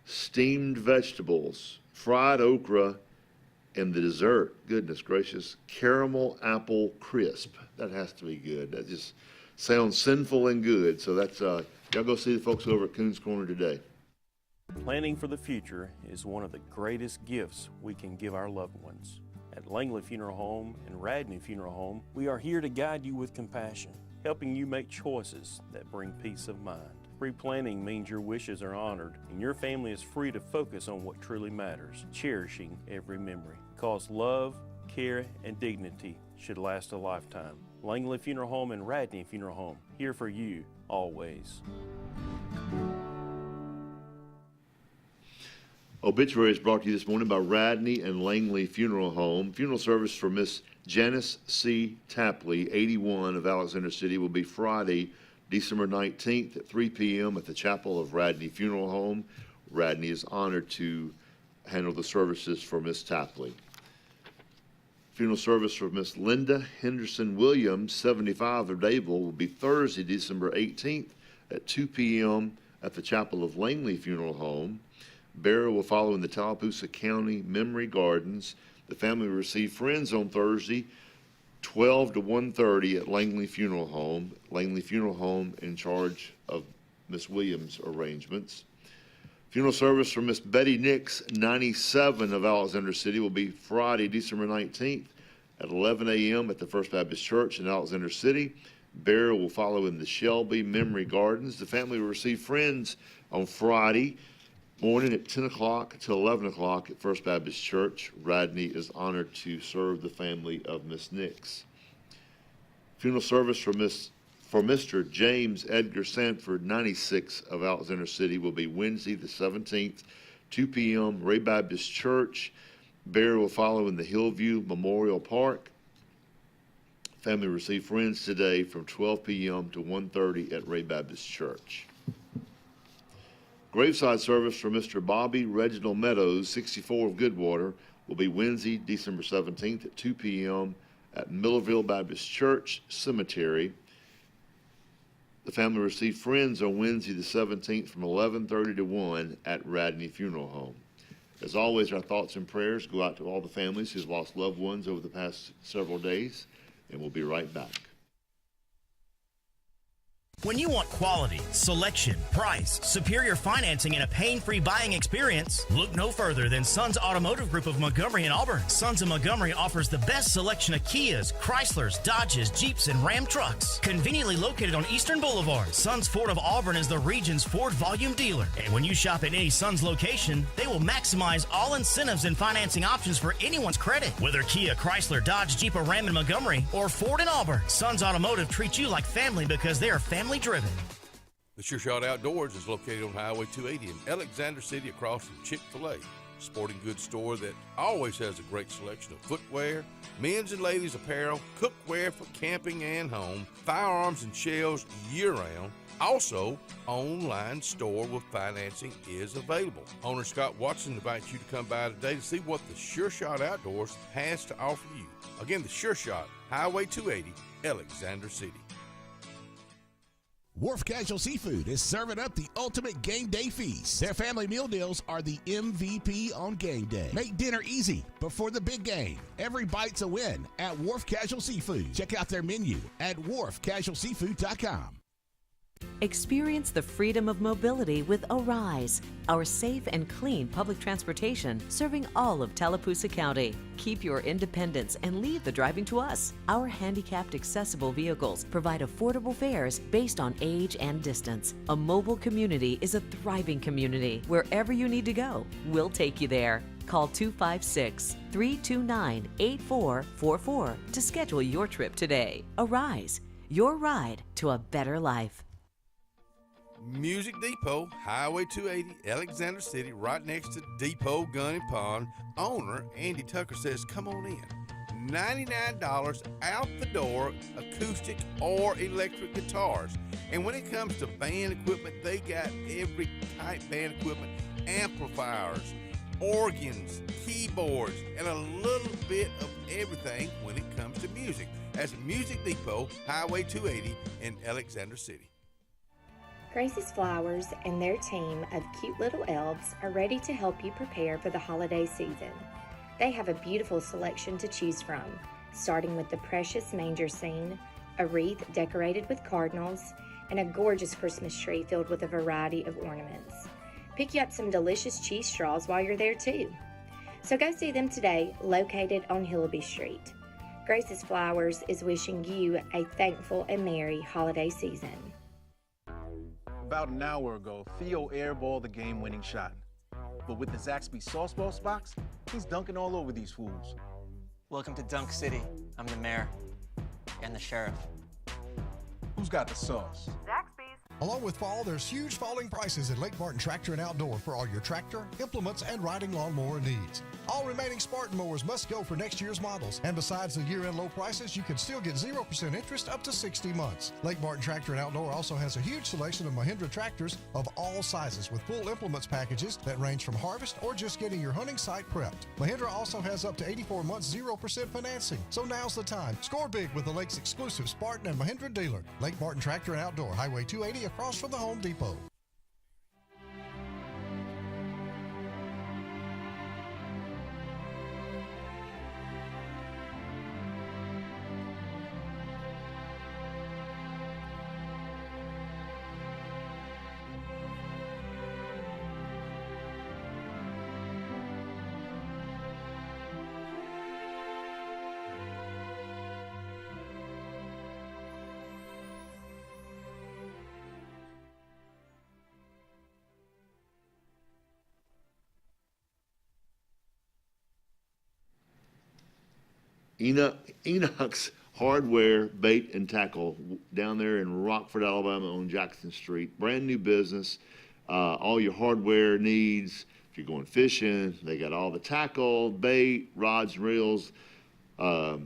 steamed vegetables, fried okra, and the dessert, goodness gracious, caramel apple crisp. That has to be good. That just sounds sinful and good. So that's, y'all go see the folks over at Coons Corner today. Planning for the future is one of the greatest gifts we can give our loved ones. At Langley Funeral Home and Radney Funeral Home, we are here to guide you with compassion, helping you make choices that bring peace of mind. Pre-planning means your wishes are honored and your family is free to focus on what truly matters, cherishing every memory. Because love, care, and dignity should last a lifetime. Langley Funeral Home and Radney Funeral Home, here for you, always. Obituary is brought to you this morning by Radney and Langley Funeral Home. Funeral service for Miss Janice C. Tapley, 81 of Alexander City, will be Friday, December 19th at 3 p.m. at the chapel of Radney Funeral Home. Radney is honored to handle the services for Miss Tapley. Funeral service for Miss Linda Henderson Williams, 75 of Dayville, will be Thursday, December 18th at 2 p.m. at the chapel of Langley Funeral Home. Burial will follow in the Tallapoosa County Memory Gardens. The family will receive friends on Thursday, 12 to 1:30 at Langley Funeral Home. Langley Funeral Home in charge of Miss Williams' arrangements. Funeral service for Miss Betty Nix, 97 of Alexander City, will be Friday, December 19th at 11 a.m. at the First Baptist Church in Alexander City. Burial will follow in the Shelby Memory Gardens. The family will receive friends on Friday morning at 10 o'clock to 11 o'clock at First Baptist Church. Radney is honored to serve the family of Miss Nix. Funeral service for Mr. James Edgar Sanford, 96 of Alexander City, will be Wednesday the 17th, 2 p.m. Ray Baptist Church. Burial will follow in the Hillview Memorial Park. Family will receive friends today from 12 p.m. to 1:30 at Ray Baptist Church. Graveside service for Mr. Bobby Reginald Meadows, 64 of Goodwater, will be Wednesday, December 17th at 2 p.m. at Millerville Baptist Church Cemetery. The family will receive friends on Wednesday the 17th from 11:30 to 1 at Radney Funeral Home. As always, our thoughts and prayers go out to all the families who've lost loved ones over the past several days, and we'll be right back. When you want quality, selection, price, superior financing, and a pain-free buying experience, look no further than Sons Automotive Group of Montgomery and Auburn. Sons of Montgomery offers the best selection of Kias, Chryslers, Dodges, Jeeps, and Ram trucks. Conveniently located on Eastern Boulevard, Sons Ford of Auburn is the region's Ford volume dealer. And when you shop at any Sons location, they will maximize all incentives and financing options for anyone's credit. Whether Kia, Chrysler, Dodge, Jeep, or Ram in Montgomery, or Ford in Auburn, Sons Automotive treats you like family because they are family driven. The Sure Shot Outdoors is located on Highway 280 in Alexander City across from Chick-fil-A. Sporting goods store that always has a great selection of footwear, men's and ladies apparel, cookware for camping and home, firearms and shells year-round. Also, online store with financing is available. Owner Scott Watson invites you to come by today to see what the Sure Shot Outdoors has to offer you. Again, the Sure Shot, Highway 280, Alexander City. Wharf Casual Seafood is serving up the ultimate game day feast. Their family meal deals are the MVP on game day. Make dinner easy before the big game. Every bite's a win at Wharf Casual Seafood. Check out their menu at wharfcasualseafood.com. Experience the freedom of mobility with Arise, our safe and clean public transportation serving all of Tallapoosa County. Keep your independence and leave the driving to us. Our handicapped accessible vehicles provide affordable fares based on age and distance. A mobile community is a thriving community. Wherever you need to go, we'll take you there. Call 256-329-8444 to schedule your trip today. Arise, your ride to a better life. Music Depot, Highway 280, Alexander City, right next to Depot Gun and Pond. Owner Andy Tucker says, come on in. $99 out the door, acoustic or electric guitars. And when it comes to band equipment, they got every type band equipment, amplifiers, organs, keyboards, and a little bit of everything when it comes to music. That's Music Depot, Highway 280 in Alexander City. Grace's Flowers and their team of cute little elves are ready to help you prepare for the holiday season. They have a beautiful selection to choose from, starting with the precious manger scene, a wreath decorated with cardinals, and a gorgeous Christmas tree filled with a variety of ornaments. Pick you up some delicious cheese straws while you're there too. So go see them today, located on Hillaby Street. Grace's Flowers is wishing you a thankful and merry holiday season. About an hour ago, Theo airballed the game-winning shot. But with the Zaxby Sauce Boss box, he's dunking all over these fools. Welcome to Dunk City. I'm the mayor and the sheriff. Who's got the sauce? Along with fall, there's huge falling prices at Lake Martin Tractor and Outdoor for all your tractor, implements, and riding lawnmower needs. All remaining Spartan mowers must go for next year's models. And besides the year-end low prices, you can still get 0% interest up to 60 months. Lake Martin Tractor and Outdoor also has a huge selection of Mahindra tractors of all sizes with full implements packages that range from harvest or just getting your hunting site prepped. Mahindra also has up to 84 months 0% financing. So now's the time. Score big with the Lake's exclusive Spartan and Mahindra dealer. Lake Martin Tractor and Outdoor, Highway 280 across from the Home Depot. Enoch's Hardware, Bait, and Tackle down there in Rockford, Alabama on Jackson Street. Brand new business. All your hardware needs. If you're going fishing, they got all the tackle, bait, rods, and reels. I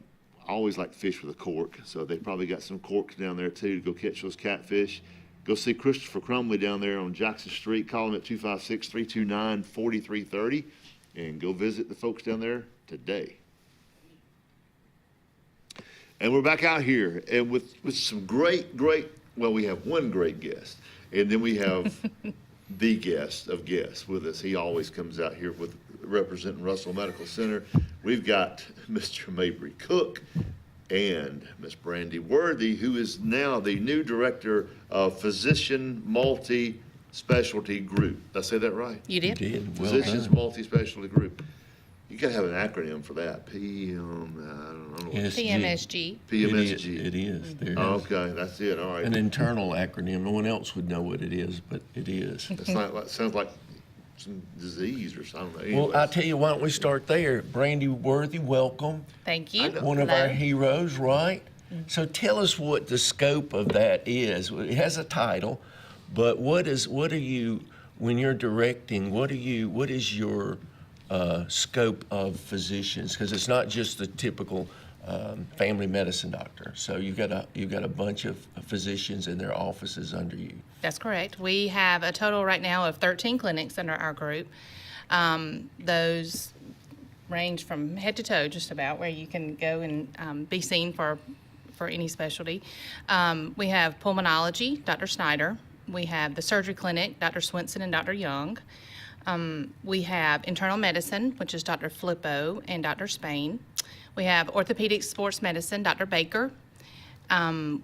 always like to fish with a cork, so they probably got some corks down there too to go catch those catfish. Go see Christopher Crumley down there on Jackson Street. Call him at 256-329-4330 and go visit the folks down there today. And we're back out here and with some great, well, we have one great guest. And then we have the guest of guests with us. He always comes out here with representing Russell Medical Center. We've got Mr. Mabry Cook and Miss Brandy Worthy, who is now the new director of Physician Multi-Specialty Group. Did I say that right? You did. Well Physicians done. Multi-Specialty Group. You gotta have an acronym for that. I don't know. PMSG. PMSG. It is. There it is. Okay, that's it. All right. An internal acronym. No one else would know what it is, but it is. It's not like, sounds like some disease or something. Well, I tell you, why don't we start there? Brandy Worthy, welcome. Thank you. One of our heroes, right? So tell us what the scope of that is. It has a title, but what are you, when you're directing, what is your scope of physicians? Because it's not just the typical family medicine doctor. So you've got a bunch of physicians in their offices under you. That's correct. We have a total right now of 13 clinics under our group. Those range from head to toe, just about, where you can go and be seen for any specialty. We have pulmonology, Dr. Snyder. We have the surgery clinic, Dr. Swinson and Dr. Young. We have internal medicine, which is Dr. Flippo and Dr. Spain. We have orthopedic sports medicine, Dr. Baker.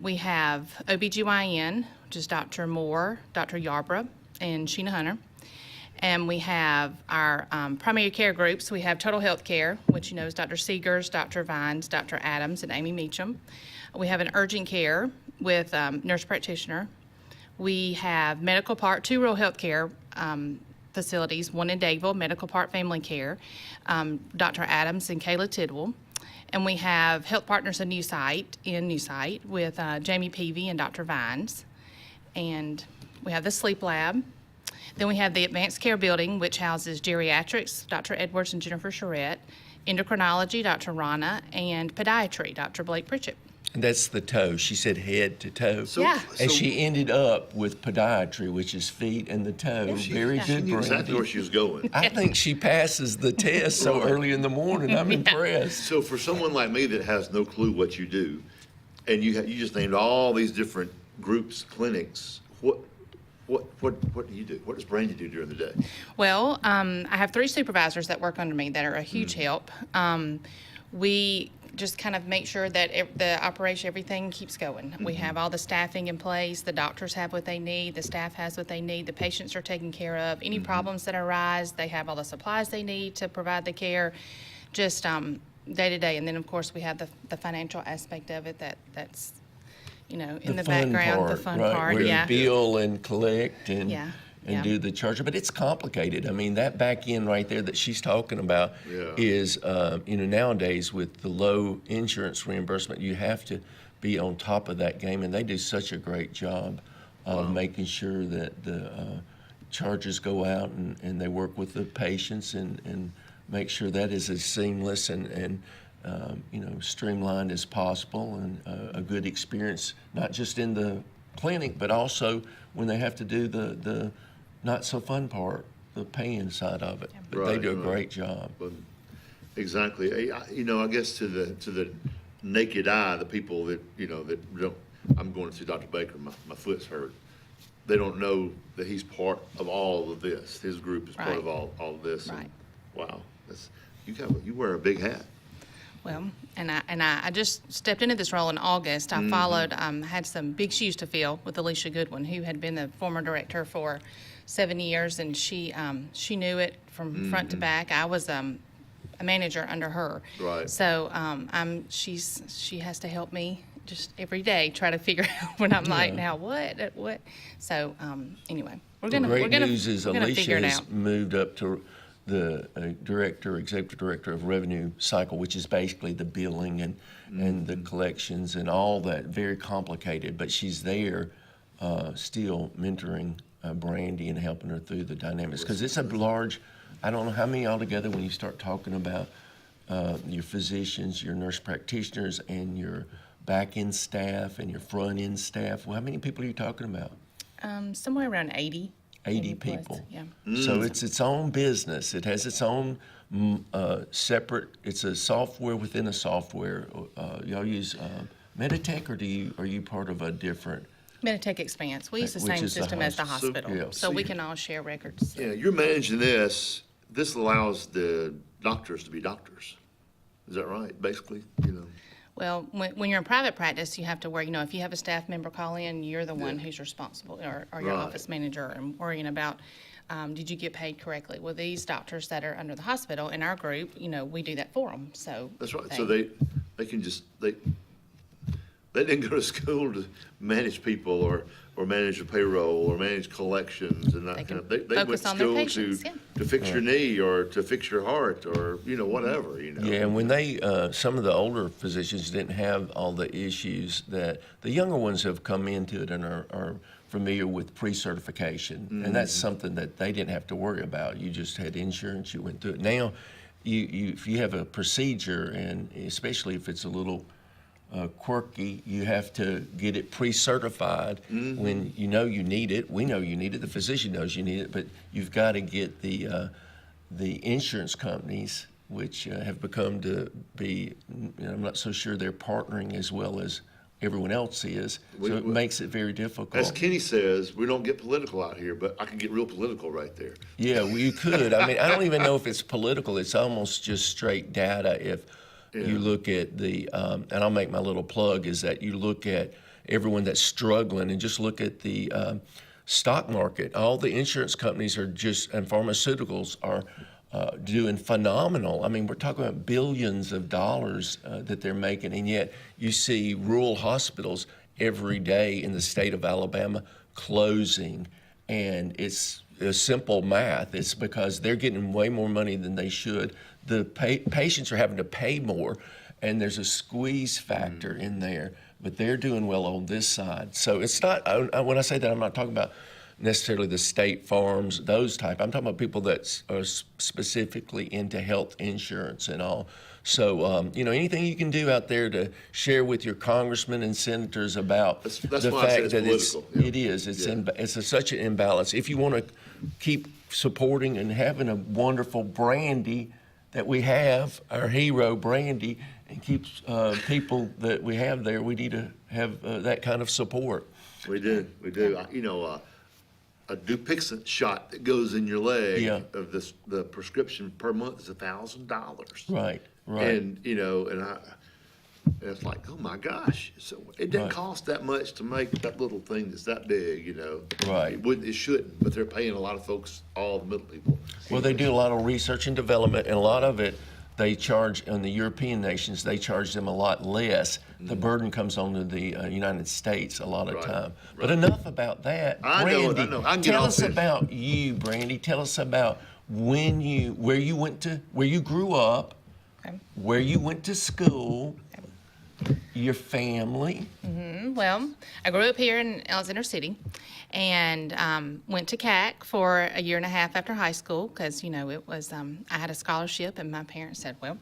We have OBGYN, which is Dr. Moore, Dr. Yarbrough, and Sheena Hunter. And we have our primary care groups. We have total health care, which you know is Dr. Seegers, Dr. Vines, Dr. Adams, and Amy Meacham. We have an urgent care with nurse practitioner. We have medical part, 2 rural health care facilities, one in Dadeville, Medical Park Family Care, Dr. Adams and Kayla Tidwell. And we have Health Partners in New Site with Jamie Peavy and Dr. Vines. And we have the sleep lab. Then we have the Advanced Care Building, which houses geriatrics, Dr. Edwards and Jennifer Charette, endocrinology, Dr. Rana, and podiatry, Dr. Blake Pritchett. And that's the toe. She said head to toe. Yeah. And she ended up with podiatry, which is feet and the toe. Very good, She knew Brandy. exactly where she was going. I think she passes the test so early in the morning. I'm impressed. So for someone like me that has no clue what you do, and you just named all these different groups, clinics, what do you do? What does Brandy do during the day? Well, I have 3 supervisors that work under me that are a huge help. We just kind of make sure that the operation, everything keeps going. We have all the staffing in place. The doctors have what they need. The staff has what they need. The patients are taken care of. Any problems that arise, they have all the supplies they need to provide the care, just day to day. And then, of course, we have the financial aspect of it that's, in the background, the fun part. Where Yeah. you bill and collect and Yeah. do the charge. But it's complicated. I mean, that back end right there that she's talking about is, nowadays with the low insurance reimbursement, you have to be on top of that game. And they do such a great job of making sure that the charges go out and they work with the patients and make sure that is as seamless and streamlined as possible, and a good experience, not just in the clinic, but also when they have to do the not so fun part, the paying side of it. But they do a great job. Exactly. I guess to the naked eye, the people that that don't. I'm going to see Dr. Baker. My foot's hurt. They don't know that he's part of all of this. His group is part of all of this. Right. And, wow, you wear a big hat. Well, and I just stepped into this role in August. I followed, had some big shoes to fill with Alicia Goodwin, who had been the former director for 7 years, and she knew it from front to back. I was a manager under her. Right. So she has to help me just every day try to figure out when I'm like, now what? So anyway, we're gonna news is figure Alicia it has out. moved up to the executive director of revenue cycle, which is basically the billing and the collections and all that, very complicated. But she's there still mentoring Brandy and helping her through the dynamics, because it's a large, I don't know how many altogether when you start talking about your physicians, your nurse practitioners, and your back-end staff and your front-end staff. Well, how many people are you talking about? Somewhere around 80. 80 people. Yeah. So it's its own business. It has its own separate. It's a software within a software. Y'all use Meditech, or are you part of a different? Meditech expense. We use the Which same is the system as the hospital. hospital, Yeah, so so we you- can all share records. Yeah, you're managing this. This allows the doctors to be doctors. Is that right? Basically, you know. Well, when you're in private practice, you have to worry, if you have a staff member call in, you're the one who's responsible, or your Right. office manager, and worrying about, did you get paid correctly? Well, these doctors that are under the hospital, in our group, we do that for them, so. That's right. So they can just, they didn't go to school to manage people or manage the payroll or manage collections and that kind of, they went focus to on their school patients, to fix your knee or to fix your heart or, whatever, Yeah, and when they, some of the older physicians didn't have all the issues that the younger ones have come into it and are familiar with pre-certification, and that's something that they didn't have to worry about. You just had insurance, you went through it. Now, if you have a procedure, and especially if it's a little quirky, you have to get it pre-certified when you know you need it. We know you need it. The physician knows you need it, but you've got to get the insurance companies, which have become to be, I'm not so sure they're partnering as well as everyone else is. So it makes it very difficult. As Kenny says, we don't get political out here, but I can get real political right there. Yeah, well, you could. I mean, I don't even know if it's political. It's almost just straight data. If you look at the, and I'll make my little plug, is that you look at everyone that's struggling and just look at the stock market. All the insurance companies are and pharmaceuticals are doing phenomenal. I mean, we're talking about billions of dollars that they're making, and yet you see rural hospitals every day in the state of Alabama closing, and it's simple math. It's because they're getting way more money than they should. The patients are having to pay more, and there's a squeeze factor in there, but they're doing well on this side. So it's not, when I say that, I'm not talking about necessarily the state farms, those type. I'm talking about people that are specifically into health insurance and all. So, anything you can do out there to share with your congressmen and senators about That's the why I say fact it's that political. it is. It's such an imbalance. If you want to keep supporting and having a wonderful Brandy that we have, our hero Brandy, and keeps people that we have there, we need to have that kind of support. We do. A Dupixent shot that goes in your leg of this, the prescription per month is $1,000. Right. And it's like, oh my gosh! So it doesn't cost that much to make that little thing that's that big, Right. It shouldn't, but they're paying a lot of folks, all the middle people. Well, they do a lot of research and development, and a lot of it they charge in the European nations. They charge them a lot less. The burden comes onto the United States a lot of time. But enough about that. I Brandy, know. I can get tell off us this. about you, Brandy. Tell us about where you grew up, where you went to school, your family. Well, I grew up here in Alexander City and went to CAC for a year and a half after high school because, it was, I had a scholarship and my parents said, well,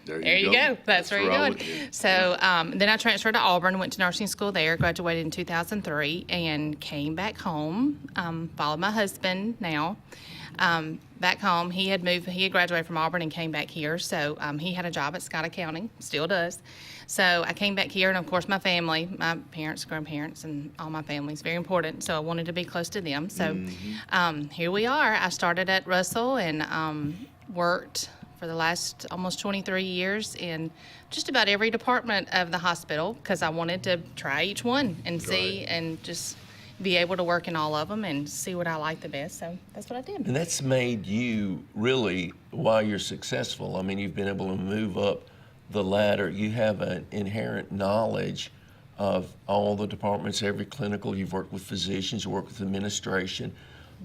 there you go. That's where you're going. So then I transferred to Auburn, went to nursing school there, graduated in 2003, and came back home, followed my husband now. Back home, he had graduated from Auburn and came back here, so he had a job at Scott County, still does. So I came back here, and of course my family, my parents, grandparents, and all my family is very important, so I wanted to be close to them. So here we are. I started at Russell and worked for the last almost 23 years in just about every department of the hospital because I wanted to try each one and see and just be able to work in all of them and see what I like the best. So that's what I did. And that's made you really, while you're successful, I mean, you've been able to move up the ladder. You have an inherent knowledge of all the departments, every clinical. You've worked with physicians, you work with administration.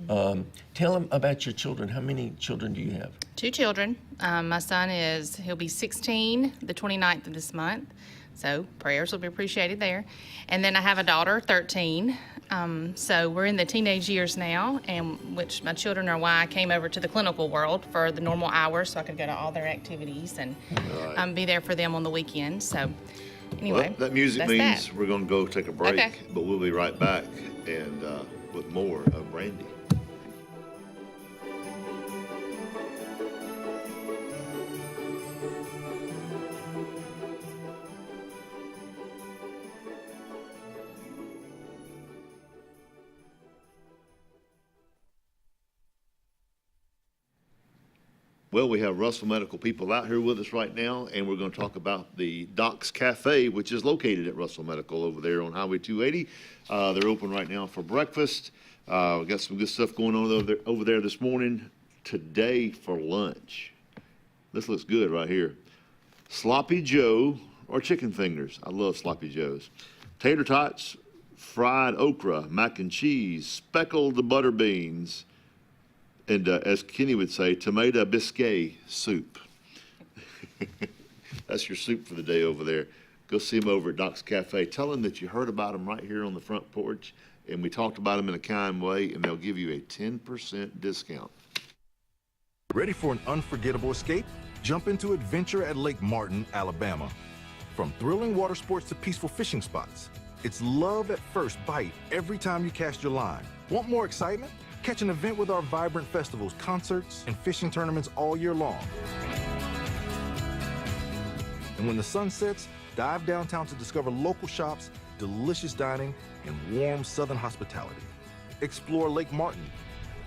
Tell them about your children. How many children do you have? 2 children. My son he'll be 16 the 29th of this month. So prayers will be appreciated there. And then I have a daughter, 13. So we're in the teenage years now, and which my children are why I came over to the clinical world for the normal hours so I could go to all their activities and be there for them on the weekend. So anyway, well, that music means that. We're going to go take a break, Okay. but we'll be right back and with more of Brandy. Well, we have Russell Medical people out here with us right now, and we're going to talk about the Doc's Cafe, which is located at Russell Medical over there on Highway 280. They're open right now for breakfast. We got some good stuff going on over there this morning. Today for lunch, this looks good right here. Sloppy Joe or chicken fingers. I love Sloppy Joes. Tater tots, fried okra, mac and cheese, speckled butter beans, and as Kenny would say, tomato biscuit soup. That's your soup for the day over there. Go see them over at Doc's Cafe. Tell them that you heard about them right here on the front porch, and we talked about them in a kind way, and they'll give you a 10% discount. Ready for an unforgettable escape? Jump into adventure at Lake Martin, Alabama. From thrilling water sports to peaceful fishing spots, it's love at first bite every time you cast your line. Want more excitement? Catch an event with our vibrant festivals, concerts, and fishing tournaments all year long. And when the sun sets, dive downtown to discover local shops, delicious dining, and warm southern hospitality. Explore Lake Martin,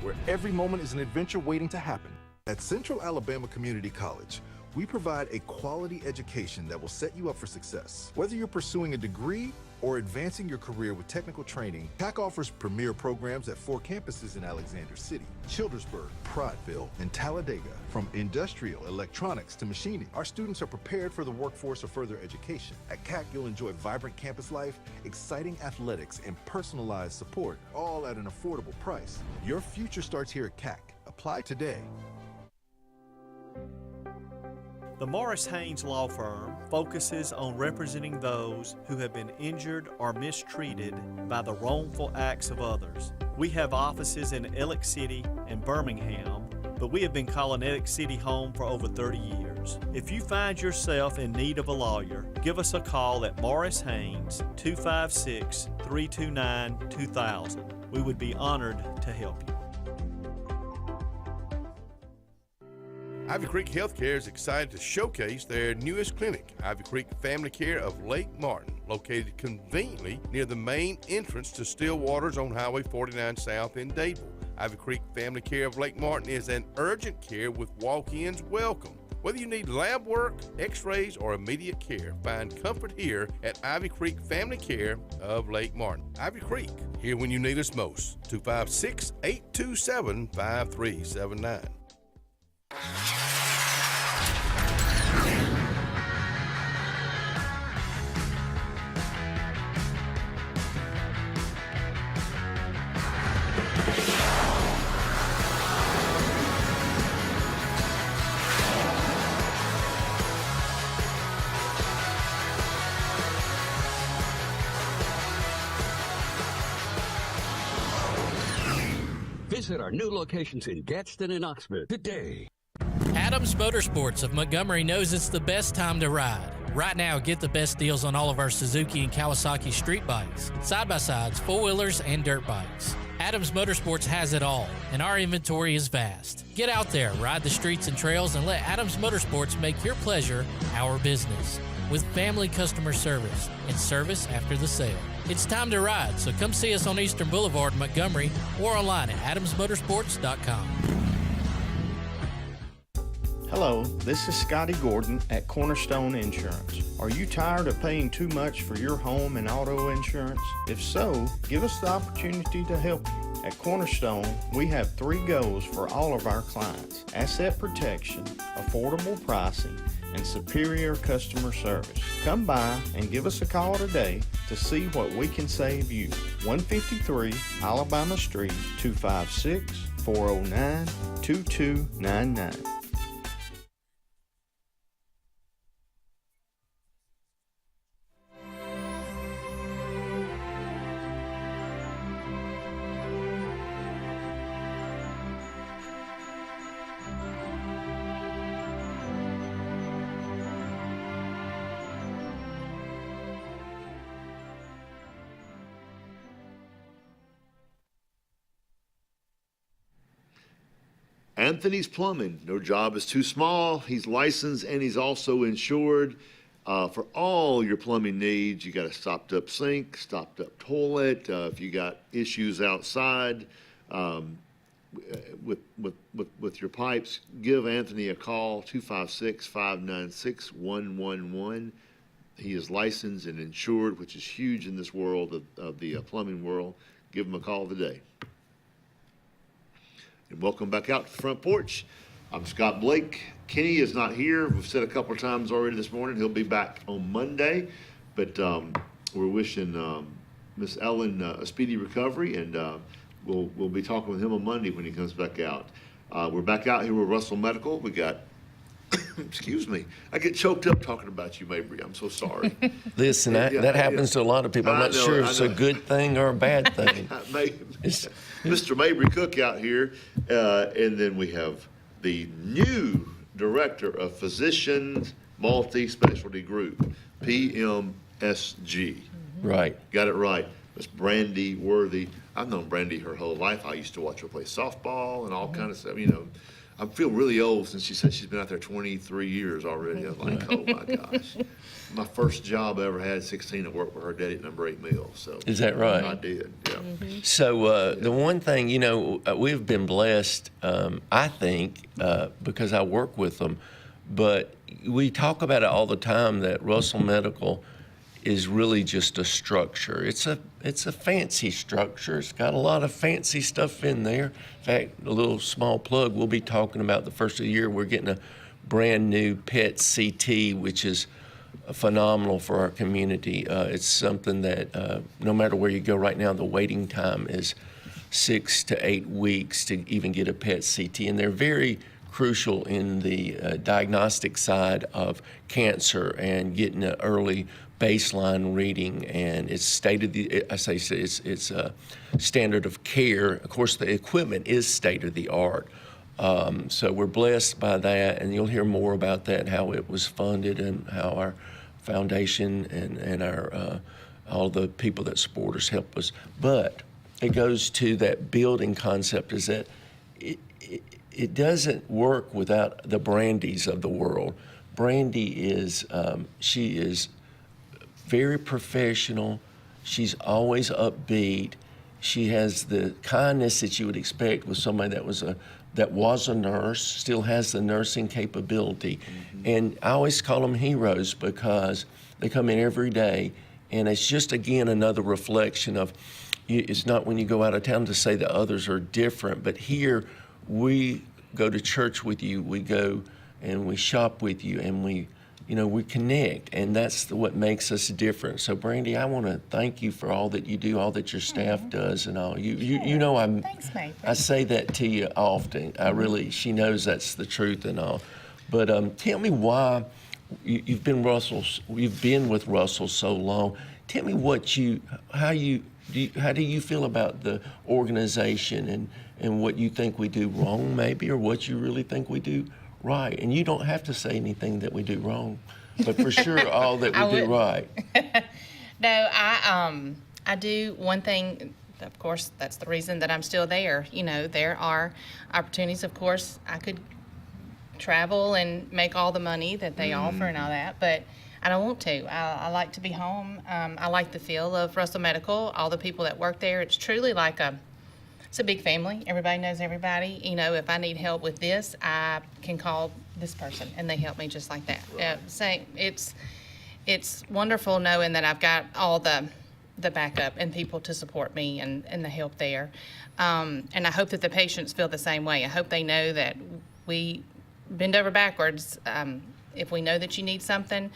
where every moment is an adventure waiting to happen. At Central Alabama Community College, we provide a quality education that will set you up for success. Whether you're pursuing a degree or advancing your career with technical training, CAC offers premier programs at 4 campuses in Alexander City, Childersburg, Prattville, and Talladega. From industrial, electronics to machining, our students are prepared for the workforce or further education. At CAC, you'll enjoy vibrant campus life, exciting athletics, and personalized support, all at an affordable price. Your future starts here at CAC. Apply today. The Morris Haynes Law Firm focuses on representing those who have been injured or mistreated by the wrongful acts of others. We have offices in Ellick City and Birmingham, but we have been calling Ellick City home for over 30 years. If you find yourself in need of a lawyer, give us a call at Morris Haynes, 256-329-2000. We would be honored to help you. Ivy Creek Healthcare is excited to showcase their newest clinic, Ivy Creek Family Care of Lake Martin, located conveniently near the main entrance to Stillwater's on Highway 49 South in Dadeville. Ivy Creek Family Care of Lake Martin is an urgent care with walk-ins welcome. Whether you need lab work, x-rays, or immediate care, find comfort here at Ivy Creek Family Care of Lake Martin. Ivy Creek, here when you need us most. 256-827-5379. Visit our new locations in Gadsden and Oxford today. Adams Motorsports of Montgomery knows it's the best time to ride. Right now, get the best deals on all of our Suzuki and Kawasaki street bikes, side-by-sides, four-wheelers, and dirt bikes. Adams Motorsports has it all, and our inventory is vast. Get out there, ride the streets and trails, and let Adams Motorsports make your pleasure our business. With family customer service and service after the sale. It's time to ride, so come see us on Eastern Boulevard in Montgomery or online at adamsmotorsports.com. Hello, this is Scotty Gordon at Cornerstone Insurance. Are you tired of paying too much for your home and auto insurance? If so, give us the opportunity to help you. At Cornerstone, we have 3 goals for all of our clients: asset protection, affordable pricing, and superior customer service. Come by and give us a call today to see what we can save you. 153 Alabama Street, 256-409-2299. Anthony's Plumbing. No job is too small. He's licensed and he's also insured. For all your plumbing needs, you got a stopped up sink, stopped up toilet. If you got issues outside, with your pipes, give Anthony a call, 256-596-1111. He is licensed and insured, which is huge in this world of the plumbing world. Give him a call today. And welcome back out to the front porch. I'm Scott Blake. Kenny is not here. We've said a couple of times already this morning. He'll be back on Monday. But we're wishing Miss Ellen a speedy recovery, and we'll be talking with him on Monday when he comes back out. We're back out here with Russell Medical. We got, excuse me, I get choked up talking about you, Mabry. I'm so sorry. Listen, that happens to a lot of people. I'm not sure if it's a good thing or a bad thing. Mr. Mabry Cook out here, and then we have the new Director of Physicians Multi-Specialty Group, PMSG. Right. Got it right. Miss Brandy Worthy. I've known Brandy her whole life. I used to watch her play softball and all kind of stuff. You know, I feel really old since she said she's been out there 23 years already. I'm like, oh my gosh. My first job I ever had at 16, I worked with her daddy at number 8 Mill. So is that right? I did, yeah. So the one thing, you know, we've been blessed, I think, because I work with them, but we talk about it all the time that Russell Medical is really just a structure. It's a fancy structure. It's got a lot of fancy stuff in there. In fact, a little small plug, we'll be talking about the first of the year. We're getting a brand new PET CT, which is phenomenal for our community. It's something that no matter where you go right now, the waiting time is 6 to 8 weeks to even get a PET CT, and they're very crucial in the diagnostic side of cancer and getting an early baseline reading, and it's it's a standard of care. Of course, the equipment is state of the art. So we're blessed by that, and you'll hear more about that, how it was funded and how our foundation and our all the people that support us help us. But it goes to that building concept, is that it doesn't work without the Brandys of the world. Brandy is, she is very professional. She's always upbeat. She has the kindness that you would expect with somebody that was a nurse, still has the nursing capability. And I always call them heroes because they come in every day, and it's just, again, another reflection of, it's not when you go out of town to say that others are different, but here we go to church with you, we go and we shop with you, and we connect, and that's what makes us different. So, Brandy, I want to thank you for all that you do, all that your staff does, and all. You know, Thanks, mate. I say that to you often. She knows that's the truth and all. But tell me why you've been with Russell so long. Tell me how do you feel about the organization and what you think we do wrong, maybe, or what you really think we do right. And you don't have to say anything that we do wrong, but for sure all that we do right. No, I do one thing. Of course, that's the reason that I'm still there. You know, there are opportunities. Of course, I could travel and make all the money that they offer and all that, but I don't want to. I like to be home. I like the feel of Russell Medical, all the people that work there. It's truly like it's a big family. Everybody knows everybody. You know, if I need help with this, I can call this person, and they help me just like that. Right. It's wonderful knowing that I've got all the backup and people to support me and the help there. And I hope that the patients feel the same way. I hope they know that we bend over backwards. If we know that you need something,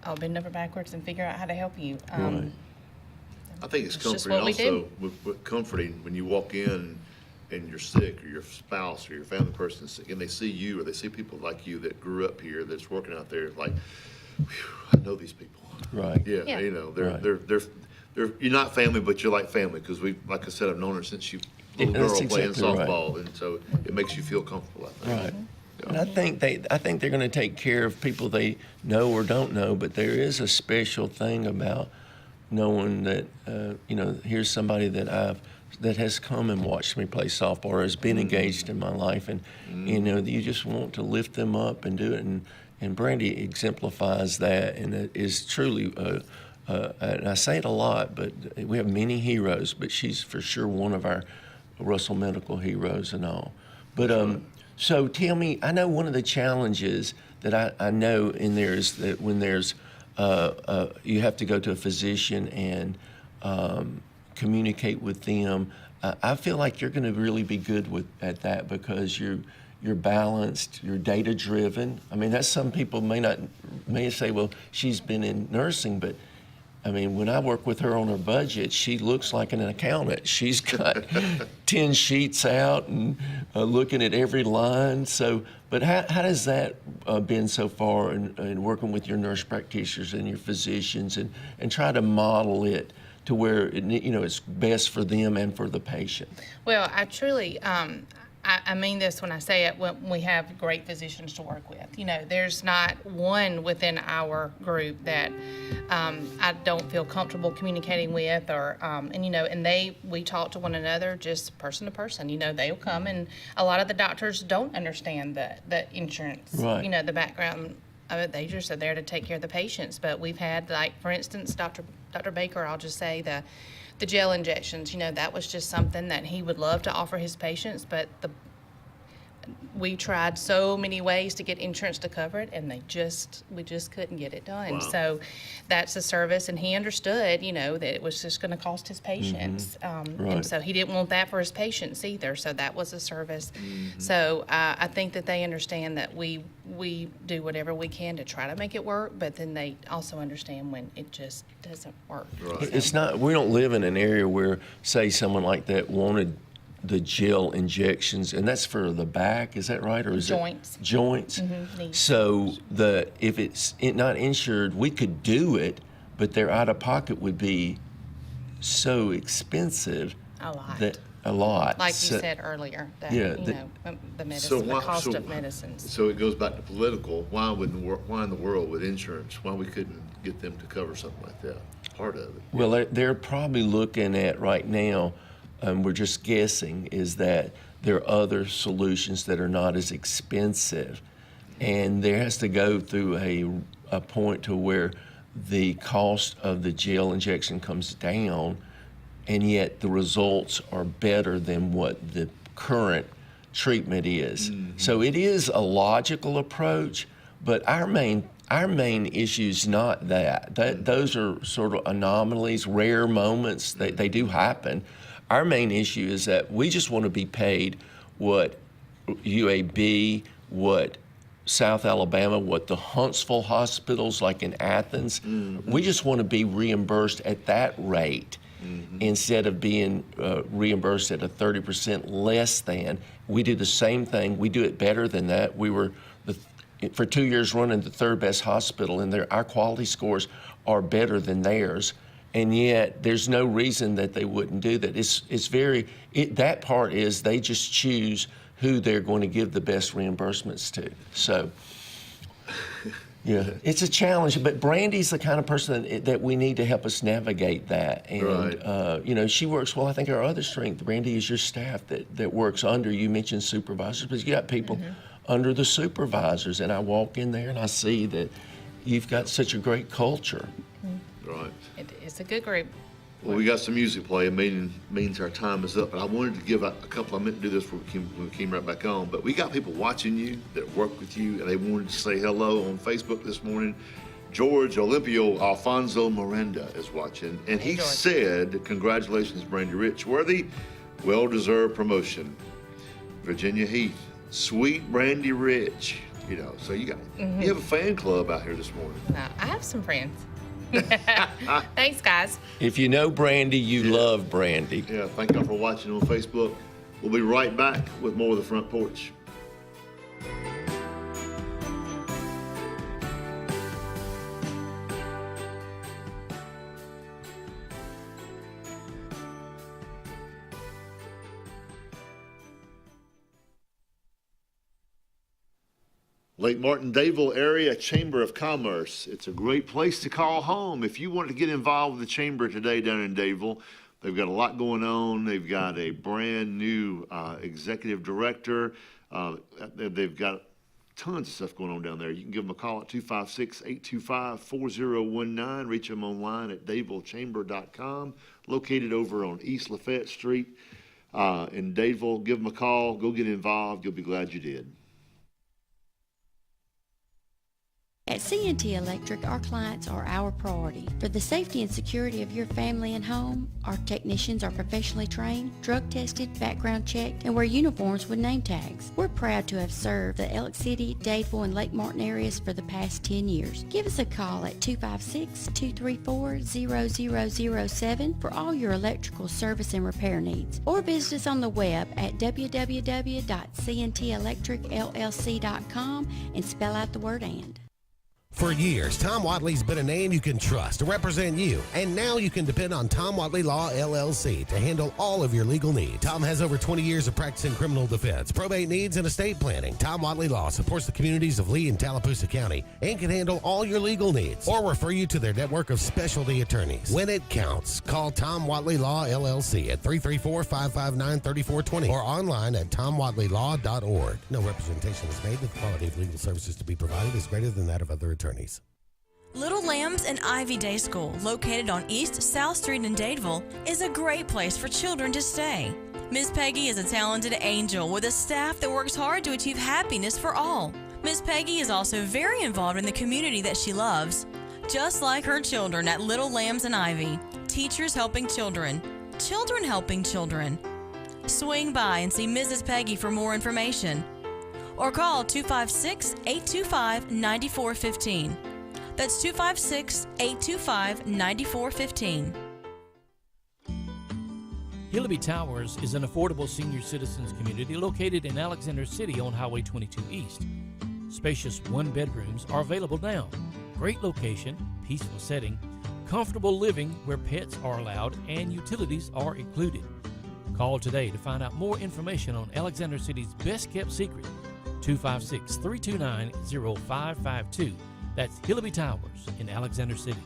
I'll bend over backwards and figure out how to help you. Right. I think it's comforting also, with comforting when you walk in and you're sick, or your spouse or your family person is sick, and they see you, or they see people like you that grew up here that's working out there. Like, I know these people. Right. Yeah. You know, they're you're not family, but you're like family, because like I said, I've known her since she little girl playing softball, and so it makes you feel comfortable, I think. Right. And I think they're going to take care of people they know or don't know, but there is a special thing about knowing that here's somebody that has come and watched me play softball or has been engaged in my life, and you just want to lift them up and do it. And Brandy exemplifies that, and it is truly. And I say it a lot, but we have many heroes, but she's for sure one of our Russell Medical Heroes and all. But so tell me, I know one of the challenges that I know in there is that when there's you have to go to a physician and communicate with them. I feel like you're going to really be good at that because you're balanced, you're data driven. I mean, that's some people may say, well, she's been in nursing, but I mean, when I work with her on her budget, she looks like an accountant. She's got 10 sheets out and looking at every line. So, but how has that been so far in working with your nurse practitioners and your physicians and try to model it to where it's best for them and for the patient? Well, I truly, I mean this when I say it, when we have great physicians to work with. There's not one within our group that I don't feel comfortable communicating with, or and we talk to one another just person to person. They'll come, and a lot of the doctors don't understand the insurance, right. The background of it. They just are there to take care of the patients. But we've had, like, for instance, Dr. Baker, I'll just say the gel injections, that was just something that he would love to offer his patients, but we tried so many ways to get insurance to cover it, and we just couldn't get it done. Wow. So that's a service, and he understood, that it was just going to cost his patients. Right. And so he didn't want that for his patients either, so that was a service. So I think that they understand that we do whatever we can to try to make it work, but then they also understand when it just doesn't work. Right. So. It's not. We don't live in an area where, say, someone like that wanted the gel injections, and that's for the back. Is that right, or is Joints. it joints? Knees. So if it's not insured, we could do it, but their out of pocket would be so expensive. A lot. Like you said earlier, that, the medicine, the cost of medicines. So it goes back to political. Why in the world with insurance? Why we couldn't get them to cover something like that? Part of it. Well, they're probably looking at right now, we're just guessing, is that there are other solutions that are not as expensive. And there has to go through a point to where the cost of the gel injection comes down, and yet the results are better than what the current treatment is. So it is a logical approach, but our main issue is not that. Those are sort of anomalies, rare moments. They do happen. Our main issue is that we just want to be paid what UAB, what South Alabama, what the Huntsville hospitals like in Athens, we just want to be reimbursed at that rate instead of being reimbursed at a 30% less than. We do the same thing. We do it better than that. We were, for 2 years running, the third best hospital, and our quality scores are better than theirs. And yet, there's no reason that they wouldn't do that. That part is they just choose who they're going to give the best reimbursements to. So, yeah, it's a challenge. But Brandy's the kind of person that we need to help us navigate that. And, she works well. I think our other strength, Brandy, is your staff that works under. You mentioned supervisors, but you got people under the supervisors. And I walk in there and I see that you've got such a great culture. Right. It's a good group. Well, we got some music playing, means our time is up. But I wanted to give a couple. I meant to do this when we came right back on. But we got people watching you that work with you, and they wanted to say hello on Facebook this morning. George Olympio Alfonso Miranda is watching, and he said, "Congratulations, Brandy Rich. Worthy, well-deserved promotion. Virginia Heath, sweet Brandy Rich." So you have a fan club out here this morning. No, I have some friends. Thanks, guys. If you know Brandy, you love Brandy. Yeah, thank y'all for watching on Facebook. We'll be right back with more of The Front Porch. Lake Martin-Dayville Area Chamber of Commerce. It's a great place to call home. If you want to get involved with the Chamber today down in Dayville, they've got a lot going on. They've got a brand new executive director. They've got tons of stuff going on down there. You can give them a call at 256-825-4019. Reach them online at DayvilleChamber.com, located over on East Lafayette Street. in Dadeville, give them a call. Go get involved. You'll be glad you did. At C&T Electric, our clients are our priority. For the safety and security of your family and home, our technicians are professionally trained, drug tested, background checked, and wear uniforms with name tags. We're proud to have served the Elk City, Dadeville, and Lake Martin areas for the past 10 years. Give us a call at 256-234-0007 for all your electrical service and repair needs, or visit us on the web at www.cntelectricllc.com and spell out the word "and." For years, Tom Watley's been a name you can trust to represent you, and now you can depend on Tom Watley Law, LLC to handle all of your legal needs. Tom has over 20 years of practice in criminal defense, probate needs, and estate planning. Tom Watley Law supports the communities of Lee and Tallapoosa County and can handle all your legal needs or refer you to their network of specialty attorneys. When it counts, call Tom Watley Law, LLC at 334-559-3420 or online at tomwatleylaw.org. No representation is made that the quality of legal services to be provided is greater than that of other attorneys. Little Lambs and Ivy Day School, located on East South Street in Dadeville, is a great place for children to stay. Miss Peggy is a talented angel with a staff that works hard to achieve happiness for all. Miss Peggy is also very involved in the community that she loves. Just like her children at Little Lambs and Ivy, teachers helping children, children helping children. Swing by and see Mrs. Peggy for more information, or call 256-825-9415. That's 256-825-9415. Hillaby Towers is an affordable senior citizens community located in Alexander City on Highway 22 East. Spacious one-bedrooms are available now. Great location, peaceful setting, comfortable living where pets are allowed and utilities are included. Call today to find out more information on Alexander City's best-kept secret. 256-329-0552. That's Hillaby Towers in Alexander City.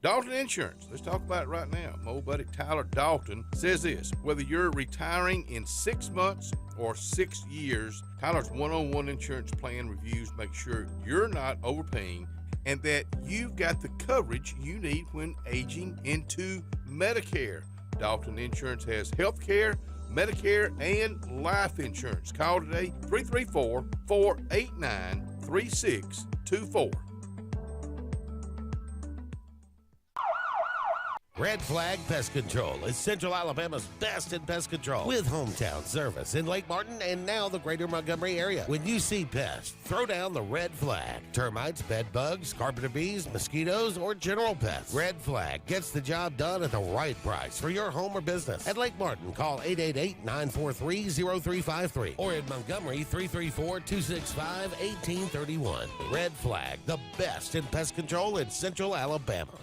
Dalton Insurance. Let's talk about it right now. My old buddy Tyler Dalton says this: whether you're retiring in 6 months or 6 years, Tyler's one-on-one insurance plan reviews make sure you're not overpaying and that you've got the coverage you need when aging into Medicare. Dalton Insurance has health care, Medicare, and life insurance. Call today, 334-489-3624. Red Flag Pest Control is Central Alabama's best in pest control, with hometown service in Lake Martin and now the greater Montgomery area. When you see pests, throw down the red flag. Termites, bed bugs, carpenter bees, mosquitoes, or general pests. Red Flag gets the job done at the right price for your home or business. At Lake Martin, call 888-943-0353 or in Montgomery, 334-265-1831. Red Flag, the best in pest control in Central Alabama.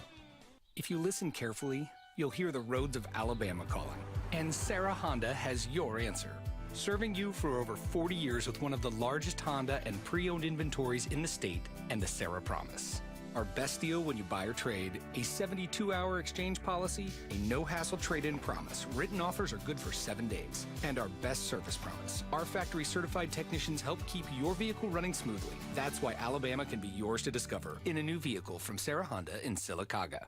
If you listen carefully, you'll hear the roads of Alabama calling. And Sarah Honda has your answer. Serving you for over 40 years with one of the largest Honda and pre-owned inventories in the state and the Sarah Promise. Our best deal when you buy or trade, a 72-hour exchange policy, a no-hassle trade-in promise. Written offers are good for 7 days. And our best service promise. Our factory-certified technicians help keep your vehicle running smoothly. That's why Alabama can be yours to discover in a new vehicle from Sarah Honda in Sylacauga.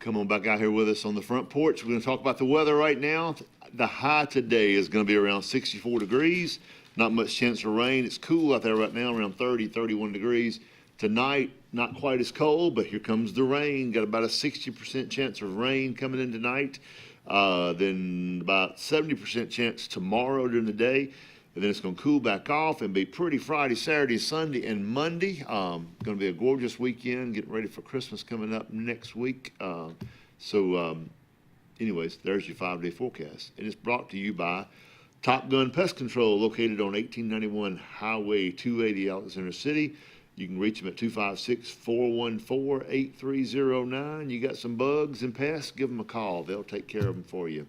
Come on back out here with us on the front porch. We're going to talk about the weather right now. The high today is going to be around 64 degrees. Not much chance of rain. It's cool out there right now, around 30, 31 degrees. Tonight, not quite as cold, but here comes the rain. Got about a 60% chance of rain coming in tonight. Then about 70% chance tomorrow during the day. and then it's going to cool back off and be pretty Friday, Saturday, Sunday, and Monday. Going to be a gorgeous weekend, getting ready for Christmas coming up next week. Anyways, there's your 5-day forecast. And it's brought to you by Top Gun Pest Control, located on 1891 Highway 280, Alexander City. You can reach them at 256-414-8309. You got some bugs and pests, give them a call. They'll take care of them for you.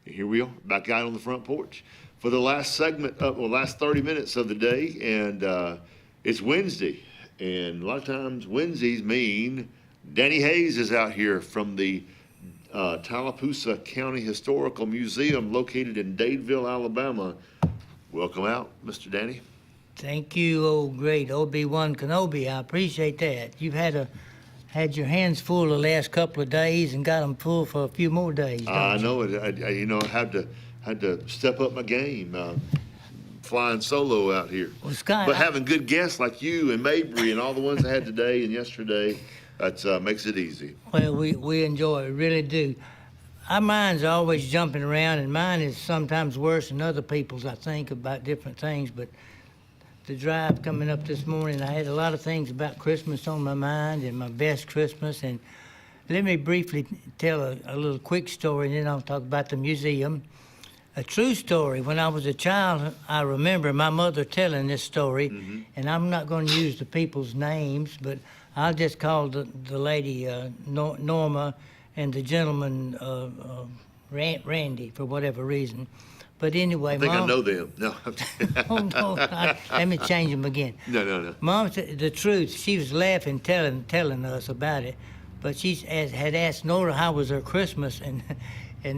And here we are, back out on the front porch for the last segment, last 30 minutes of the day. And it's Wednesday. And a lot of times Wednesdays mean Danny Hayes is out here from the Tallapoosa County Historical Museum located in Dadeville, Alabama. Welcome out, Mr. Danny. Thank you, old great Obi-Wan Kenobi. I appreciate that. You've had your hands full the last couple of days and got them full for a few more days. I know it. I had to step up my game, flying solo out here. Well, Scott, but having good guests like you and Mabry and all the ones I had today and yesterday, that makes it easy. Well, we enjoy it, really do. Our minds are always jumping around, and mine is sometimes worse than other people's, I think, about different things. But the drive coming up this morning, I had a lot of things about Christmas on my mind and my best Christmas. And let me briefly tell a little quick story, and then I'll talk about the museum. A true story. When I was a child, I remember my mother telling this story, and I'm not going to use the people's names, but I'll just call the lady Norma and the gentleman Randy for whatever reason. But anyway, I think Mom, I know them. No. Oh, no, let me change them again. No. Mom said the truth. She was laughing, telling us about it. But she had asked Nora how was her Christmas, and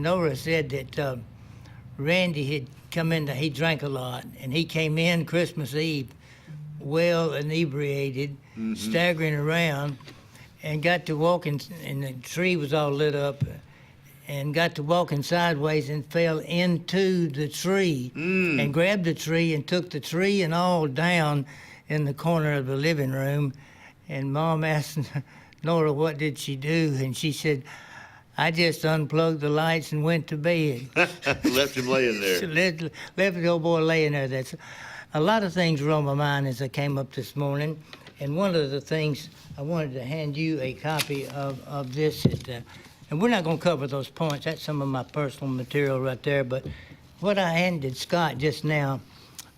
Nora said that Randy had come in, he drank a lot, and he came in Christmas Eve well inebriated, staggering around, and got to walking, and the tree was all lit up, and got to walking sideways and fell into the tree and grabbed the tree and took the tree and all down in the corner of the living room. And Mom asked Nora what did she do, and she said, I just unplugged the lights and went to bed. Left him laying there. Left the old boy laying there. That's a lot of things were on my mind as I came up this morning, and one of the things I wanted to hand you a copy of this. And we're not going to cover those points. That's some of my personal material right there. But what I handed Scott just now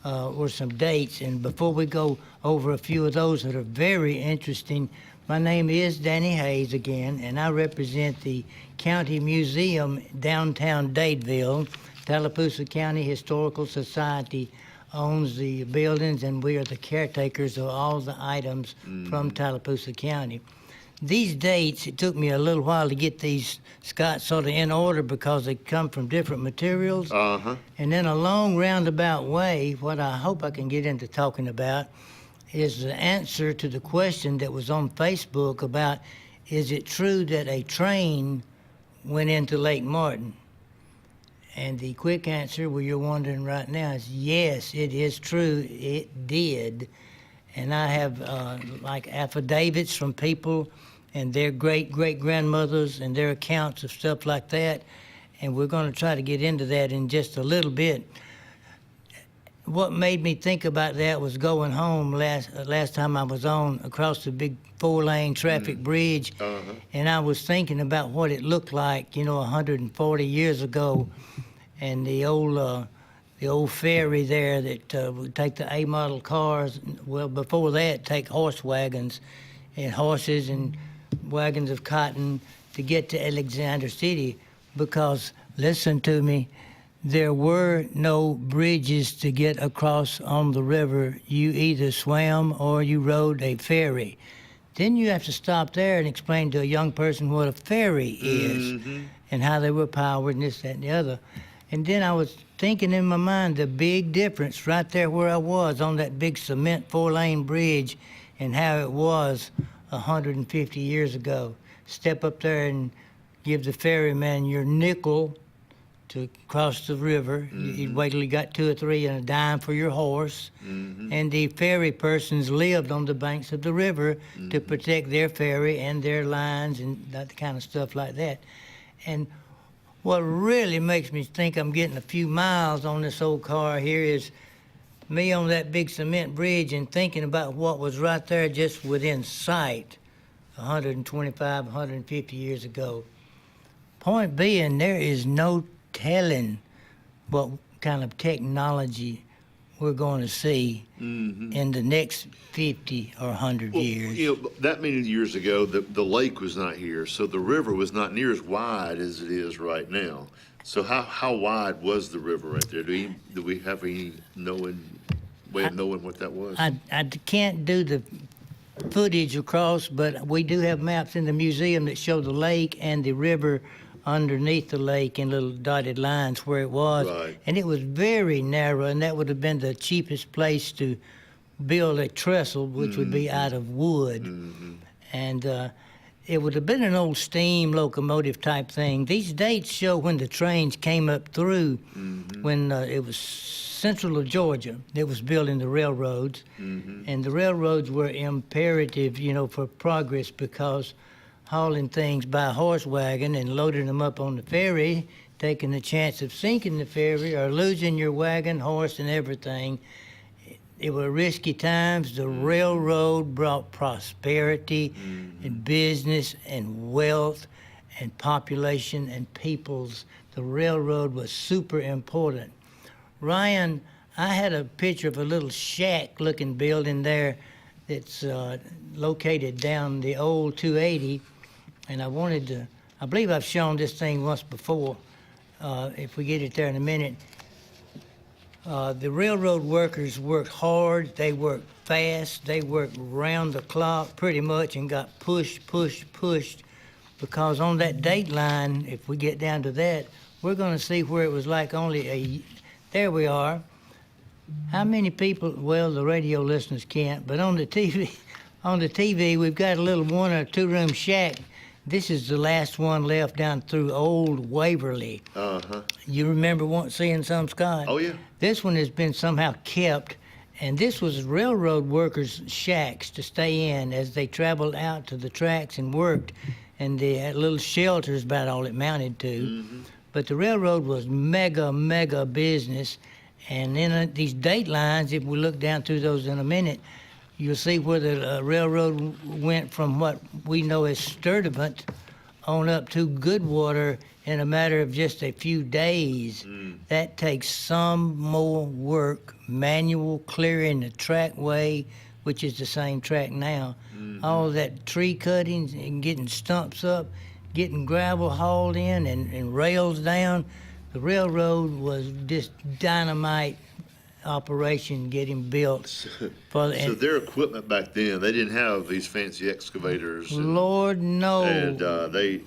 were some dates. And before we go over a few of those that are very interesting, my name is Danny Hayes again, and I represent the County Museum, downtown Dadeville. Tallapoosa County Historical Society owns the buildings, and we are the caretakers of all the items from Tallapoosa County. These dates, it took me a little while to get these, Scott, sort of in order because they come from different materials. And then a long roundabout way, what I hope I can get into talking about is the answer to the question that was on Facebook about, is it true that a train went into Lake Martin? And the quick answer, well, you're wondering right now, is yes, it is true, it did. And I have like affidavits from people and their great-great-grandmothers and their accounts of stuff like that. And we're going to try to get into that in just a little bit. What made me think about that was going home last time I was on across the big 4-lane traffic bridge. And I was thinking about what it looked like, 140 years ago. And the old ferry there that would take the A-model cars. Well, before that, take horse wagons and horses and wagons of cotton to get to Alexander City because, listen to me, there were no bridges to get across on the river. You either swam or you rode a ferry. Then you have to stop there and explain to a young person what a ferry is and how they were powered and this, that, and the other. And then I was thinking in my mind the big difference right there where I was on that big cement 4-lane bridge and how it was 150 years ago. Step up there and give the ferryman your nickel to cross the river. You'd wait till you got 2 or 3 and a dime for your horse. And the ferry persons lived on the banks of the river to protect their ferry and their lines and that kind of stuff like that. And what really makes me think I'm getting a few miles on this old car here is me on that big cement bridge and thinking about what was right there just within sight 125, 150 years ago. Point being, there is no telling what kind of technology we're going to see in the next 50 or 100 years. You know, that many years ago, the lake was not here, so the river was not near as wide as it is right now. So how wide was the river right there? Do we have any way of knowing what that was? I can't do the footage across, but we do have maps in the museum that show the lake and the river underneath the lake in little dotted lines where it was. Right. And it was very narrow, and that would have been the cheapest place to build a trestle, which would be out of wood. And it would have been an old steam locomotive type thing. These dates show when the trains came up through, when it was central of Georgia that was building the railroads. And the railroads were imperative, you know, for progress, because hauling things by horse wagon and loading them up on the ferry, taking the chance of sinking the ferry or losing your wagon, horse, and everything. It were risky times. The railroad brought prosperity and business and wealth and population and peoples. The railroad was super important. Ryan, I had a picture of a little shack-looking building there that's located down the old 280, and I wanted to, I believe I've shown this thing once before, if we get it there in a minute. The railroad workers worked hard, they worked fast, they worked round the clock pretty much and got pushed, because on that date line, if we get down to that, we're gonna see where it was like only there we are. How many people, well, the radio listeners can't, but on the TV, we've got a little 1 or 2 room shack. This is the last one left down through old Waverly. You remember seeing some, Scott? Oh, yeah. This one has been somehow kept, and this was railroad workers' shacks to stay in as they traveled out to the tracks and worked, and they had little shelters, about all it mounted to. But the railroad was mega business, and then these date lines, if we look down through those in a minute, you'll see where the railroad went from what we know as Sturtevant on up to Goodwater in a matter of just a few days. That takes some more work, manual clearing the trackway, which is the same track now. All that tree cuttings and getting stumps up, getting gravel hauled in and rails down. The railroad was just dynamite operation getting built. So their equipment back then, they didn't have these fancy excavators. Lord, no. And they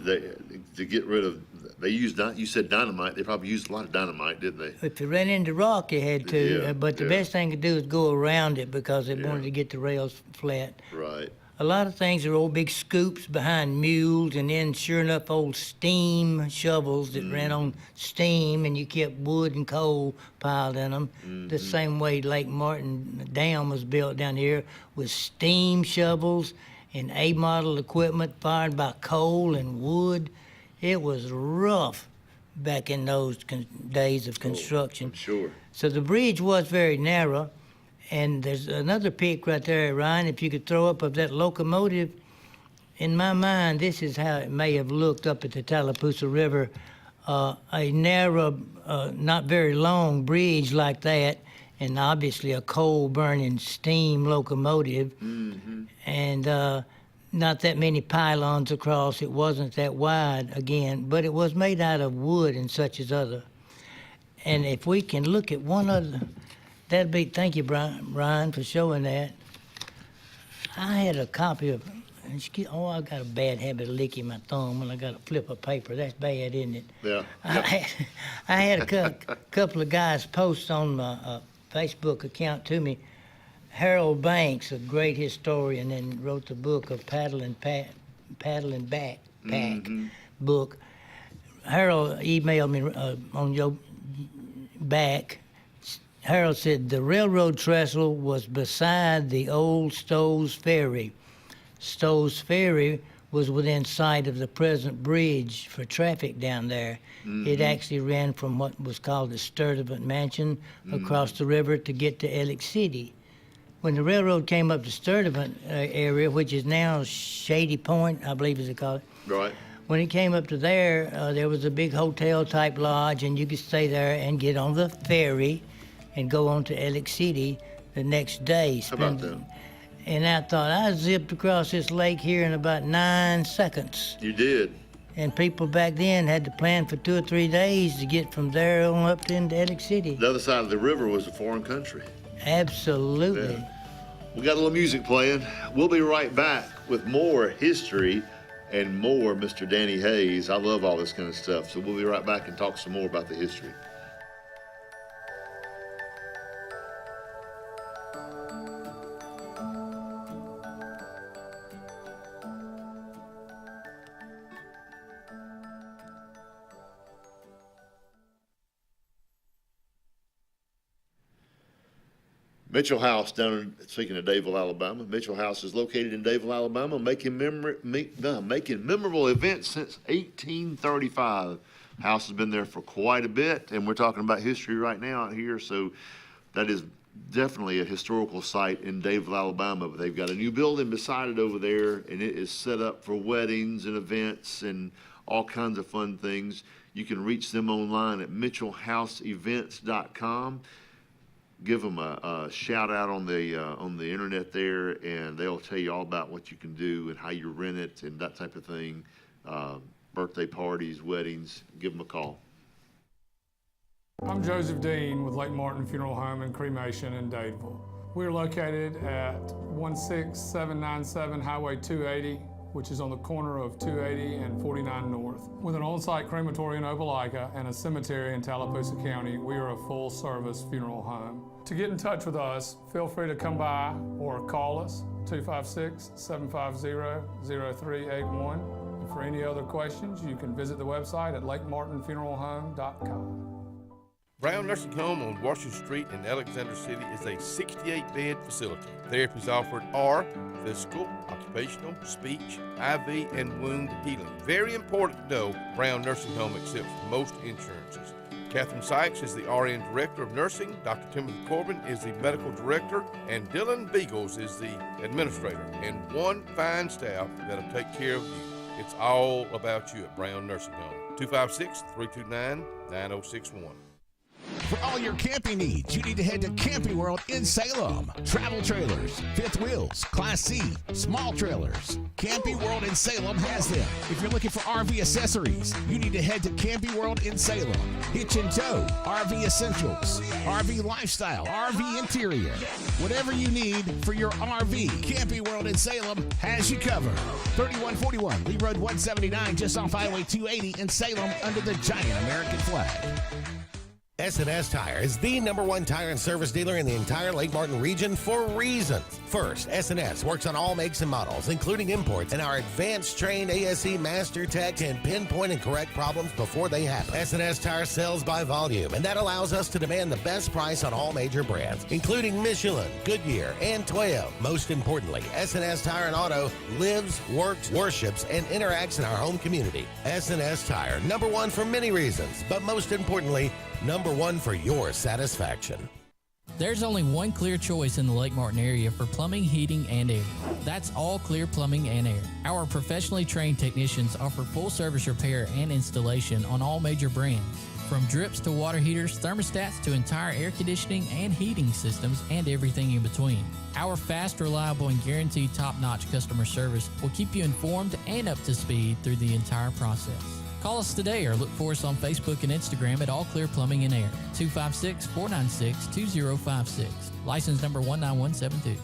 to get rid of, they used, you said dynamite, they probably used a lot of dynamite, didn't they? If they ran into rock, you had to, Yeah, but the best thing to do is go around it because they wanted to get the rails flat. Right. A lot of things are old big scoops behind mules, and then sure enough old steam shovels that ran on steam, and you kept wood and coal piled in them. The same way Lake Martin Dam was built down here with steam shovels and A-model equipment fired by coal and wood. It was rough back in those days of construction. Sure. So the bridge was very narrow. And there's another pic right there, Ryan, if you could throw up of that locomotive. In my mind, this is how it may have looked up at the Tallapoosa River. A narrow, not very long bridge like that, and obviously a coal-burning steam locomotive. And not that many pylons across. It wasn't that wide, again, but it was made out of wood and such as other. And if we can look at one other... That'd be, thank you, Brian, for showing that. I had a copy of, I got a bad habit of licking my thumb when I got to flip a paper. That's bad, isn't it? Yeah. I had a couple of guys post on my Facebook account to me. Harold Banks, a great historian, and wrote the book of Paddle and Backpack book. Harold emailed me on your back. Harold said the railroad trestle was beside the old Stowe's Ferry. Stowe's Ferry was within sight of the present bridge for traffic down there. It actually ran from what was called the Sturdivant Mansion across the river to get to Ellick City. When the railroad came up to Sturdivant area, which is now Shady Point, I believe is called it. Right. When it came up to there was a big hotel-type lodge, and you could stay there and get on the ferry and go on to Ellick City the next day. How about that? And I thought, I zipped across this lake here in about 9 seconds. You did. And people back then had to plan for 2 or 3 days to get from there on up to into Ellick City. The other side of the river was a foreign country. Absolutely. Yeah. We got a little music playing. We'll be right back with more history and more Mr. Danny Hayes. I love all this kind of stuff. So we'll be right back and talk some more about the history. Mitchell House down in, speaking of Dadeville, Alabama, Mitchell House is located in Dadeville, Alabama, making memorable events since 1835. House has been there for quite a bit, and we're talking about history right now out here, so that is definitely a historical site in Dadeville, Alabama. But they've got a new building beside it over there, and it is set up for weddings and events and all kinds of fun things. You can reach them online at mitchellhouseevents.com. Give them a shout out on the internet there, and they'll tell you all about what you can do and how you rent it and that type of thing. Birthday parties, weddings, give them a call. I'm Joseph Dean with Lake Martin Funeral Home and Cremation in Dadeville. We're located at 16797 Highway 280, which is on the corner of 280 and 49 North. With an on-site crematory in Opelika and a cemetery in Tallapoosa County, we are a full-service funeral home. To get in touch with us, feel free to come by or call us, 256-750-0381. And for any other questions, you can visit the website at lakemartinfuneralhome.com. Brown Nursing Home on Washington Street in Alexander City is a 68-bed facility. Therapies offered are physical, occupational, speech, IV, and wound healing. Very important to know, Brown Nursing Home accepts most insurances. Catherine Sykes is the RN Director of Nursing, Dr. Timothy Corbin is the Medical Director, and Dylan Beagles is the Administrator, and one fine staff that'll take care of you. It's all about you at Brown Nursing Home. 256-329-9061. For all your camping needs, you need to head to Camping World in Salem. Travel trailers, fifth wheels, Class C, small trailers. Camping World in Salem has them. If you're looking for RV accessories, you need to head to Camping World in Salem. Hitch and tow, RV essentials, RV lifestyle, RV interior. Whatever you need for your RV, Camping World in Salem has you covered. 3141 Lee Road 179, just off Highway 280 in Salem, under the giant American flag. S&S Tire is the #1 tire and service dealer in the entire Lake Martin region for reasons. First, S&S works on all makes and models, including imports, and our advanced trained ASE Master Tech can pinpoint and correct problems before they happen. S&S Tire sells by volume, and that allows us to demand the best price on all major brands, including Michelin, Goodyear, and Toyo. Most importantly, S&S Tire and Auto lives, works, worships, and interacts in our home community. S&S Tire, #1 for many reasons, but most importantly, #1 for your satisfaction. There's only one clear choice in the Lake Martin area for plumbing, heating, and air. That's All Clear Plumbing and Air. Our professionally trained technicians offer full service repair and installation on all major brands. From drips to water heaters, thermostats to entire air conditioning and heating systems, and everything in between. Our fast, reliable, and guaranteed top-notch customer service will keep you informed and up to speed through the entire process. Call us today or look for us on Facebook and Instagram at All Clear Plumbing and Air, 256-496-2056. License number 19172.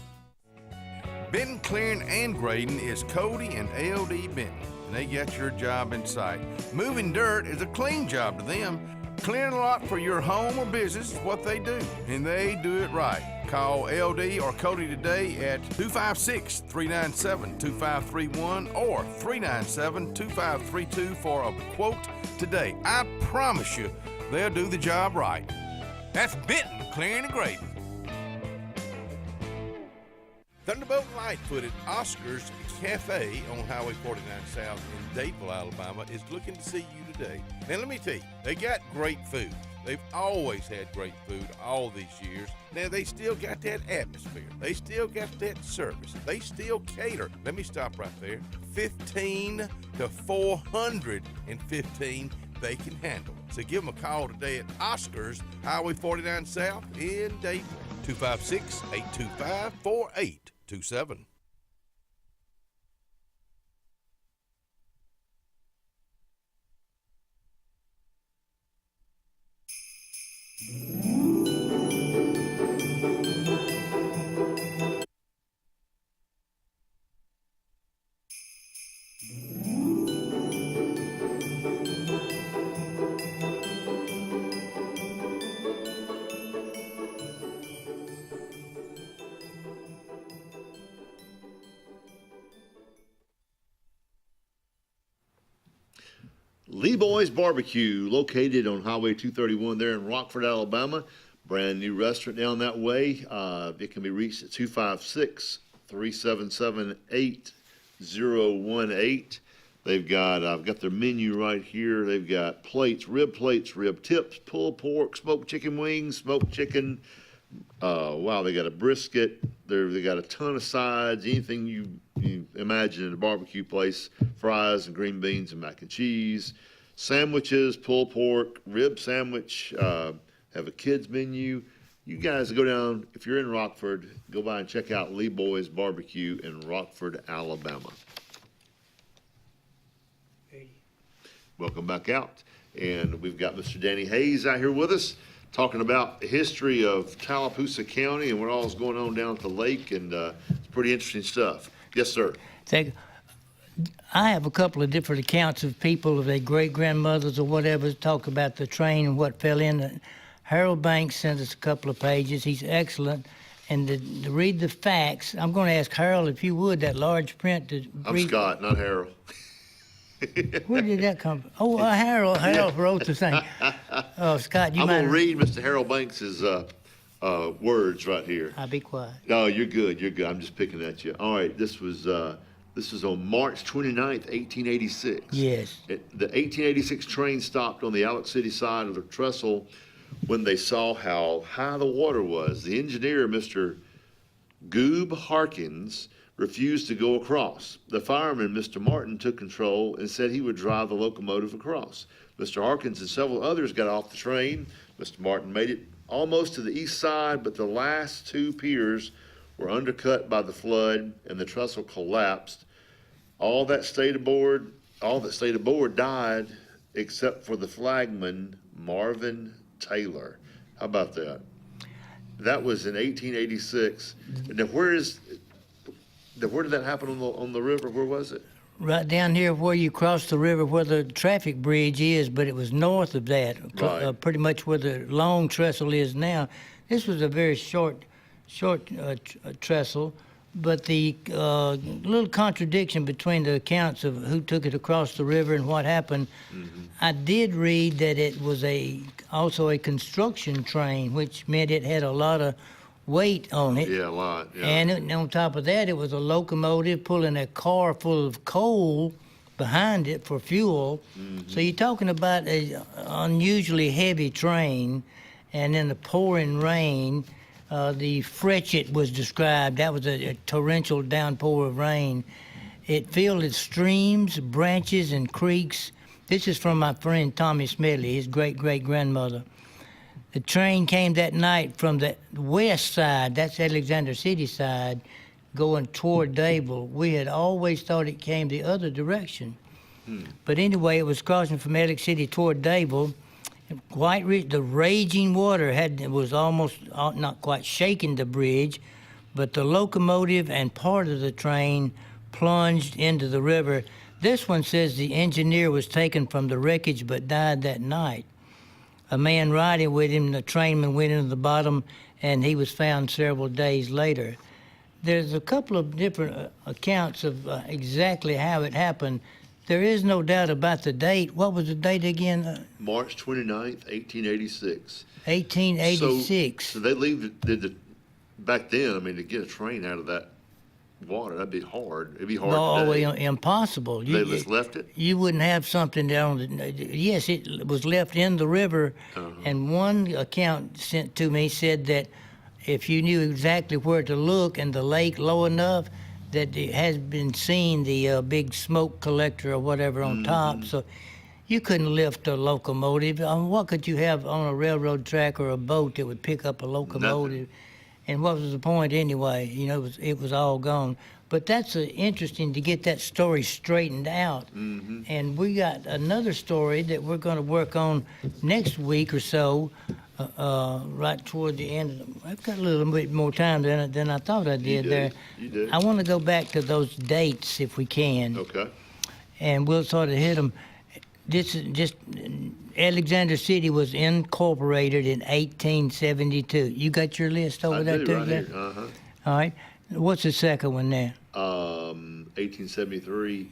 Benton Clearing and Grading is Cody and LD Benton, and they got your job in sight. Moving dirt is a clean job to them. Clearing a lot for your home or business is what they do, and they do it right. Call LD or Cody today at 256-397-2531 or 397-2532 for a quote today. I promise you, they'll do the job right. That's Benton Clearing and Grading. Thunderbolt Lightfoot at Oscar's Cafe on Highway 49 South in Dadeville, Alabama is looking to see you today. Now let me tell you, they got great food. They've always had great food all these years. Now they still got that atmosphere. They still got that service. They still cater. Let me stop right there. 15 to 415 they can handle. So give them a call today at Oscar's, Highway 49 South in Dadeville. 256-825-4827. Lee Boy's Barbecue, located on Highway 231 there in Rockford, Alabama. Brand new restaurant down that way. It can be reached at 256-377-8018. They've got, I've got their menu right here. They've got plates, rib tips, pulled pork, smoked chicken wings, smoked chicken. Wow, they got a brisket. They got a ton of sides, anything you imagine in a barbecue place. Fries and green beans and mac and cheese. Sandwiches, pulled pork, rib sandwich, have a kids menu. You guys go down, if you're in Rockford, go by and check out Lee Boy's Barbecue in Rockford, Alabama. Welcome back out. And we've got Mr. Danny Hayes out here with us, talking about the history of Tallapoosa County and what all is going on down at the lake, and it's pretty interesting stuff. Yes, sir. I have a couple of different accounts of people, of their great-grandmothers or whatever, talk about the train and what fell in. Harold Banks sent us a couple of pages. He's excellent. And to read the facts, I'm going to ask Harold, if you would, that large print. I'm Scott, not Harold. Where did that come from? Oh, Harold wrote the thing. Oh, Scott, I'm going to read Mr. Harold Banks's words right here. I'll be quiet. No, you're good. You're good. I'm just picking at you. All right, this was on March 29th, 1886. Yes. The 1886 train stopped on the Alex City side of the trestle when they saw how high the water was. The engineer, Mr. Goob Harkins, refused to go across. The fireman, Mr. Martin, took control and said he would drive the locomotive across. Mr. Harkins and several others got off the train. Mr. Martin made it almost to the east side, but the last two piers were undercut by the flood and the trestle collapsed. All that stayed aboard died except for the flagman, Marvin Taylor. How about that? That was in 1886. Now, where did that happen on the river? Where was it? Right down here where you cross the river, where the traffic bridge is, but it was north of that, Right. Pretty much where the long trestle is now. This was a very short trestle, but the little contradiction between the accounts of who took it across the river and what happened, I did read that it was also a construction train, which meant it had a lot of weight on it. Yeah, a lot. Yeah. And on top of that, it was a locomotive pulling a car full of coal behind it for fuel. So you're talking about an unusually heavy train, and in the pouring rain, the fretchet was described. That was a torrential downpour of rain. It filled its streams, branches, and creeks. This is from my friend Tommy Smedley, his great-great-grandmother. The train came that night from the west side, that's Alexander City side, going toward Dadeville. We had always thought it came the other direction. But anyway, it was crossing from Alex City toward Dadeville. The raging water was almost not quite shaking the bridge, but the locomotive and part of the train plunged into the river. This one says the engineer was taken from the wreckage but died that night. A man riding with him, the trainman, went into the bottom, and he was found several days later. There's a couple of different accounts of exactly how it happened. There is no doubt about the date. What was the date again? March 29th, 1886. 1886. So they back then, I mean, to get a train out of that water. That'd be hard. It'd be hard No, today. impossible. They just left it? You wouldn't have something down. Yes, it was left in the river, and one account sent to me said that if you knew exactly where to look and the lake low enough, that it has been seen the big smoke collector or whatever on top. So you couldn't lift a locomotive. What could you have on a railroad track or a boat that would pick up a locomotive? Nothing. And what was the point anyway? You know, it was all gone. But that's interesting to get that story straightened out. And we got another story that we're going to work on next week or so, right toward the end. I've got a little bit more time than I thought I did there. You did. I want to go back to those dates if we can. Okay. And we'll sort of hit them. This is just Alexander City was incorporated in 1872. You got your list over there too? Right there? here. All right. What's the second one there? 1873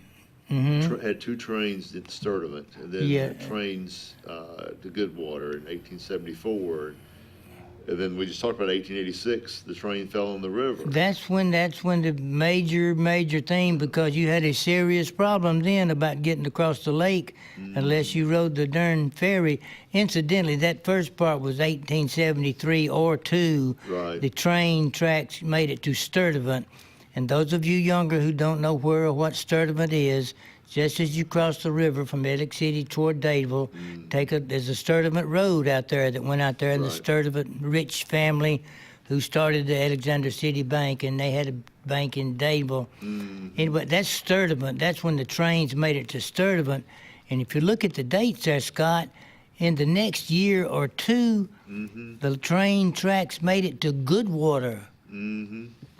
had two trains at Sturdivant, and then trains to Goodwater in 1874. And then we just talked about 1886. The train fell in the river. That's when the major thing, because you had a serious problem then about getting across the lake unless you rode the darn ferry. Incidentally, that first part was 1873 or 2. Right. The train tracks made it to Sturdivant. And those of you younger who don't know where or what Sturdivant is, just as you cross the river from Atlantic City toward Dadeville, there's a Sturdivant Road out there that went out there, and the Sturdivant rich family who started the Alexander City Bank, and they had a bank in Dadeville. Anyway, that's Sturdivant. That's when the trains made it to Sturdivant. And if you look at the dates there, Scott, in the next year or two, the train tracks made it to Goodwater.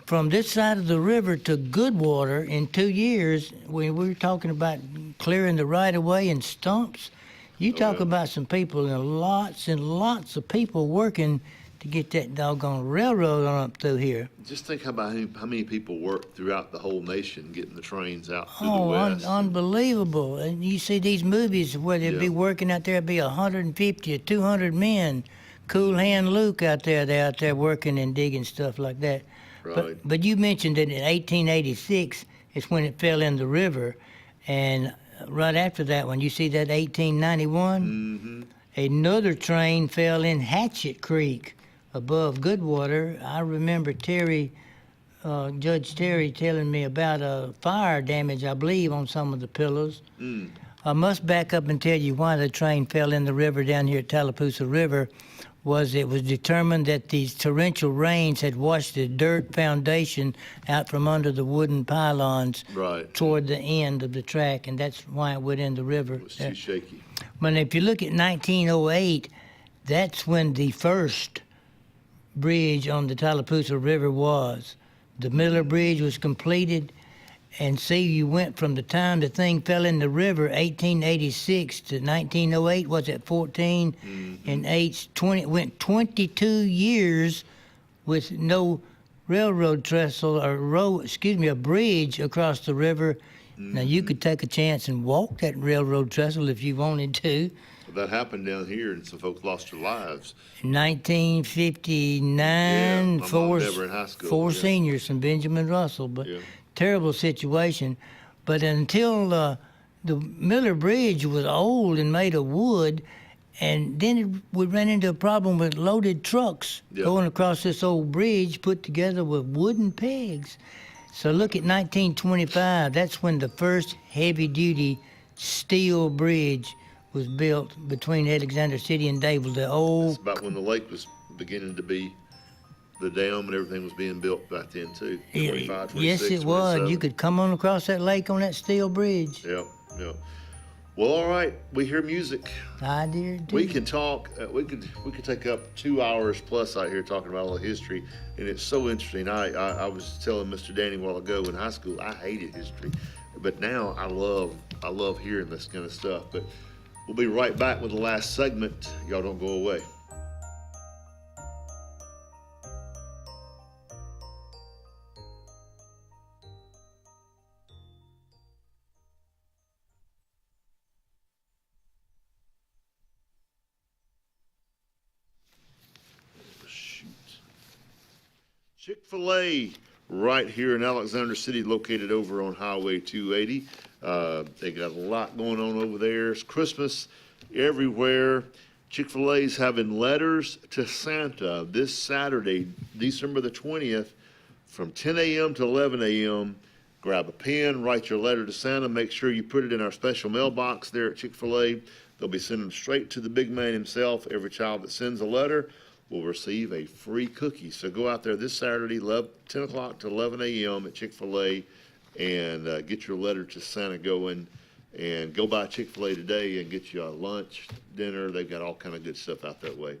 From this side of the river to Goodwater in 2 years, when we were talking about clearing the right-of-way and stumps, you talk about some people and lots of people working to get that doggone railroad on up through here. Just think about how many people work throughout the whole nation getting the trains out through the West. Unbelievable. And you see these movies where they'd be working out there, be 150 or 200 men. Cool Hand Luke out there, they're out there working and digging stuff like that. Right. But you mentioned that in 1886 is when it fell in the river, and right after that one, you see that 1891, another train fell in Hatchet Creek above Goodwater. I remember Judge Terry telling me about a fire damage, I believe, on some of the pillars. I must back up and tell you why the train fell in the river down here at Tallapoosa River. It was determined that these torrential rains had washed the dirt foundation out from under the wooden pylons toward the end of the track, and that's why it went in the river. It was too shaky. But if you look at 1908, that's when the first bridge on the Tallapoosa River was. The Miller Bridge was completed, and see, you went from the time the thing fell in the river, 1886 to 1908, was it 14 and 8, 20, went 22 years with no railroad trestle or a bridge across the river. Now you could take a chance and walk that railroad trestle if you wanted to. That happened down here, and some folks lost their lives. 1959, Mom and Dad were in high school. four seniors from Benjamin Russell, but terrible situation. But until the Miller Bridge was old and made of wood, and then we ran into a problem with loaded trucks going across this old bridge put together with wooden pegs. So look at 1925. That's when the first heavy-duty steel bridge was built between Alexander City and Dadeville. That's about when the lake was beginning to be, the dam and everything was being built back then too. 25, 26, yes, it was. 27. You could come on across that lake on that steel bridge. Yep. Well, all right. We hear music. I did too. We can talk. We could take up 2 hours plus out here talking about all the history, and it's so interesting. I was telling Mr. Danny a while ago in high school I hated history, but now I love hearing this kind of stuff. But we'll be right back with the last segment. Y'all don't go away. Chick-fil-A right here in Alexander City, located over on Highway 280. They got a lot going on over there. It's Christmas everywhere. Chick-fil-A's having Letters to Santa this Saturday, December the 20th, from 10 a.m. to 11 a.m. Grab a pen, write your letter to Santa. Make sure you put it in our special mailbox there at Chick-fil-A. They'll be sending them straight to the big man himself. Every child that sends a letter will receive a free cookie. So go out there this Saturday, 10 o'clock to 11 a.m. at Chick-fil-A and get your letter to Santa going. And go by Chick-fil-A today and get you a lunch, dinner. They've got all kind of good stuff out that way.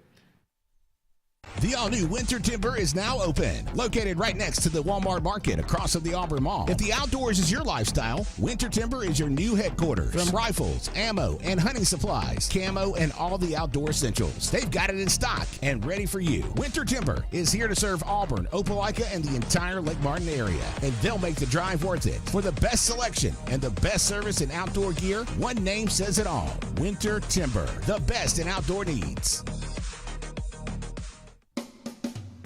The all-new Winter Timber is now open, located right next to the Walmart Market across from the Auburn Mall. If the outdoors is your lifestyle, Winter Timber is your new headquarters. From rifles, ammo, and hunting supplies, camo, and all the outdoor essentials, they've got it in stock and ready for you. Winter Timber is here to serve Auburn, Opelika, and the entire Lake Martin area, and they'll make the drive worth it. For the best selection and the best service in outdoor gear, one name says it all: Winter Timber, the best in outdoor needs.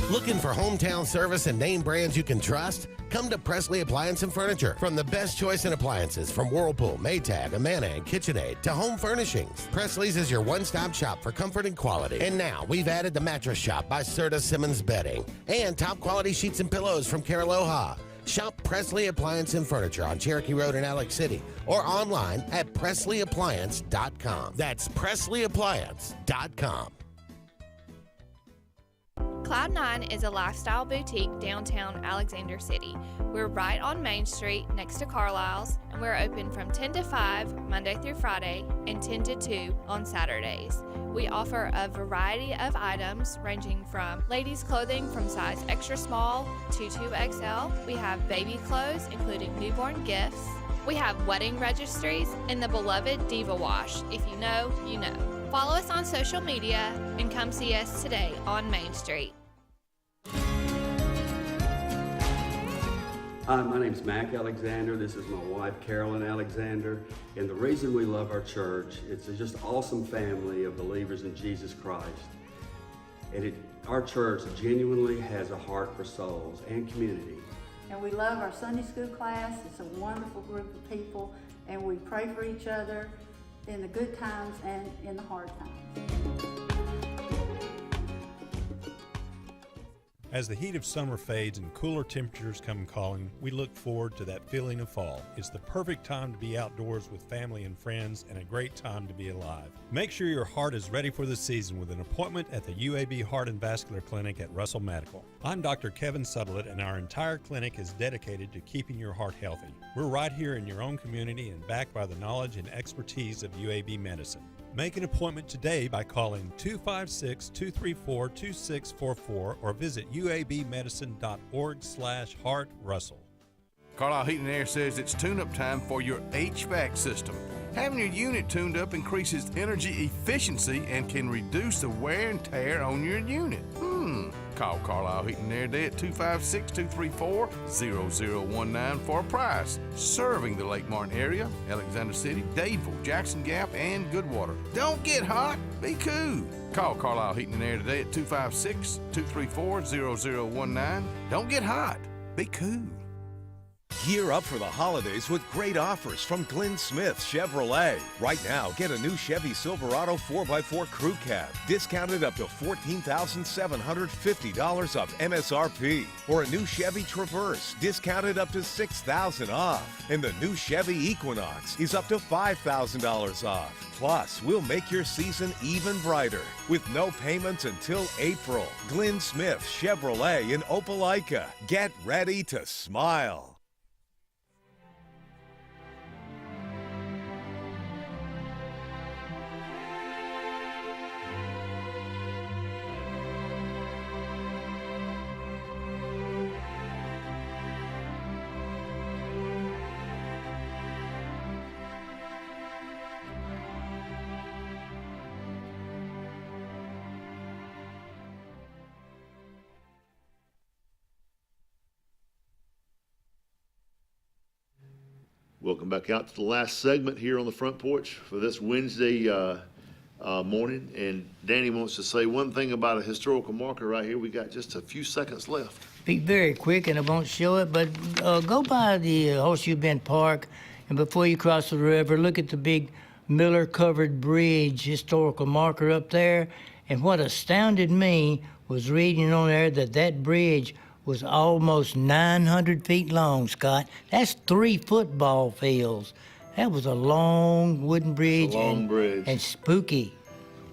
Looking for hometown service and name brands you can trust? Come to Presley Appliance and Furniture. From the best choice in appliances from Whirlpool, Maytag, Amana, and KitchenAid to home furnishings, Presley's is your one-stop shop for comfort and quality. And now we've added the Mattress Shop by Serta Simmons Bedding and top quality sheets and pillows from Caraloha. Shop Presley Appliance and Furniture on Cherokee Road in Alex City or online at PresleyAppliance.com. That's PresleyAppliance.com. Cloud9 is a lifestyle boutique downtown Alexander City. We're right on Main Street next to Carlisle's, and we're open from 10 to 5 Monday through Friday and 10 to 2 on Saturdays. We offer a variety of items ranging from ladies' clothing from size extra small to 2XL. We have baby clothes including newborn gifts. We have wedding registries and the beloved Diva Wash. If you know, you know. Follow us on social media and come see us today on Main Street. Hi, my name's Mac Alexander. This is my wife, Carolyn Alexander. And the reason we love our church, it's just an awesome family of believers in Jesus Christ. And our church genuinely has a heart for souls and community. And we love our Sunday school class. It's a wonderful group of people, and we pray for each other in the good times and in the hard times. As the heat of summer fades and cooler temperatures come calling, we look forward to that feeling of fall. It's the perfect time to be outdoors with family and friends and a great time to be alive. Make sure your heart is ready for the season with an appointment at the UAB Heart and Vascular Clinic at Russell Medical. I'm Dr. Kevin Sutherland, and our entire clinic is dedicated to keeping your heart healthy. We're right here in your own community and backed by the knowledge and expertise of UAB Medicine. Make an appointment today by calling 256-234-2644 or visit uabmedicine.org/heartrussell. Carlisle Heating and Air says it's tune-up time for your HVAC system. Having your unit tuned up increases energy efficiency and can reduce the wear and tear on your unit. Call Carlisle Heating and Air today at 256-234-0019 for a price. Serving the Lake Martin area, Alexander City, Dadeville, Jackson Gap, and Goodwater. Don't get hot, be cool. Call Carlisle Heating and Air today at 256-234-0019. Don't get hot, be cool. Gear up for the holidays with great offers from Glenn Smith Chevrolet. Right now, get a new Chevy Silverado 4x4 Crew Cab, discounted up to $14,750 off MSRP. Or a new Chevy Traverse, discounted up to $6,000 off. And the new Chevy Equinox is up to $5,000 off. Plus, we'll make your season even brighter with no payments until April. Glenn Smith Chevrolet in Opelika. Get ready to smile. Welcome back out to the last segment here on the front porch for this Wednesday morning. And Danny wants to say one thing about a historical marker right here. We got just a few seconds left. Be very quick, and I won't show it, but go by the Horseshoe Bend Park, and before you cross the river, look at the big Miller-covered bridge historical marker up there. And what astounded me was reading on there that bridge was almost 900 feet long, Scott. That's 3 football fields. That was a long wooden bridge. And spooky.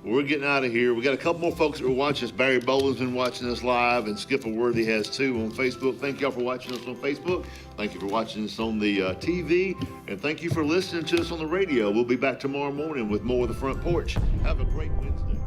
We're getting out of here. We got a couple more folks that were watching us. Barry Boland's been watching us live, and Skipper Worthy has too on Facebook. Thank y'all for watching us on Facebook. Thank you for watching us on the TV, and thank you for listening to us on the radio. We'll be back tomorrow morning with more of The Front Porch. Have a great Wednesday.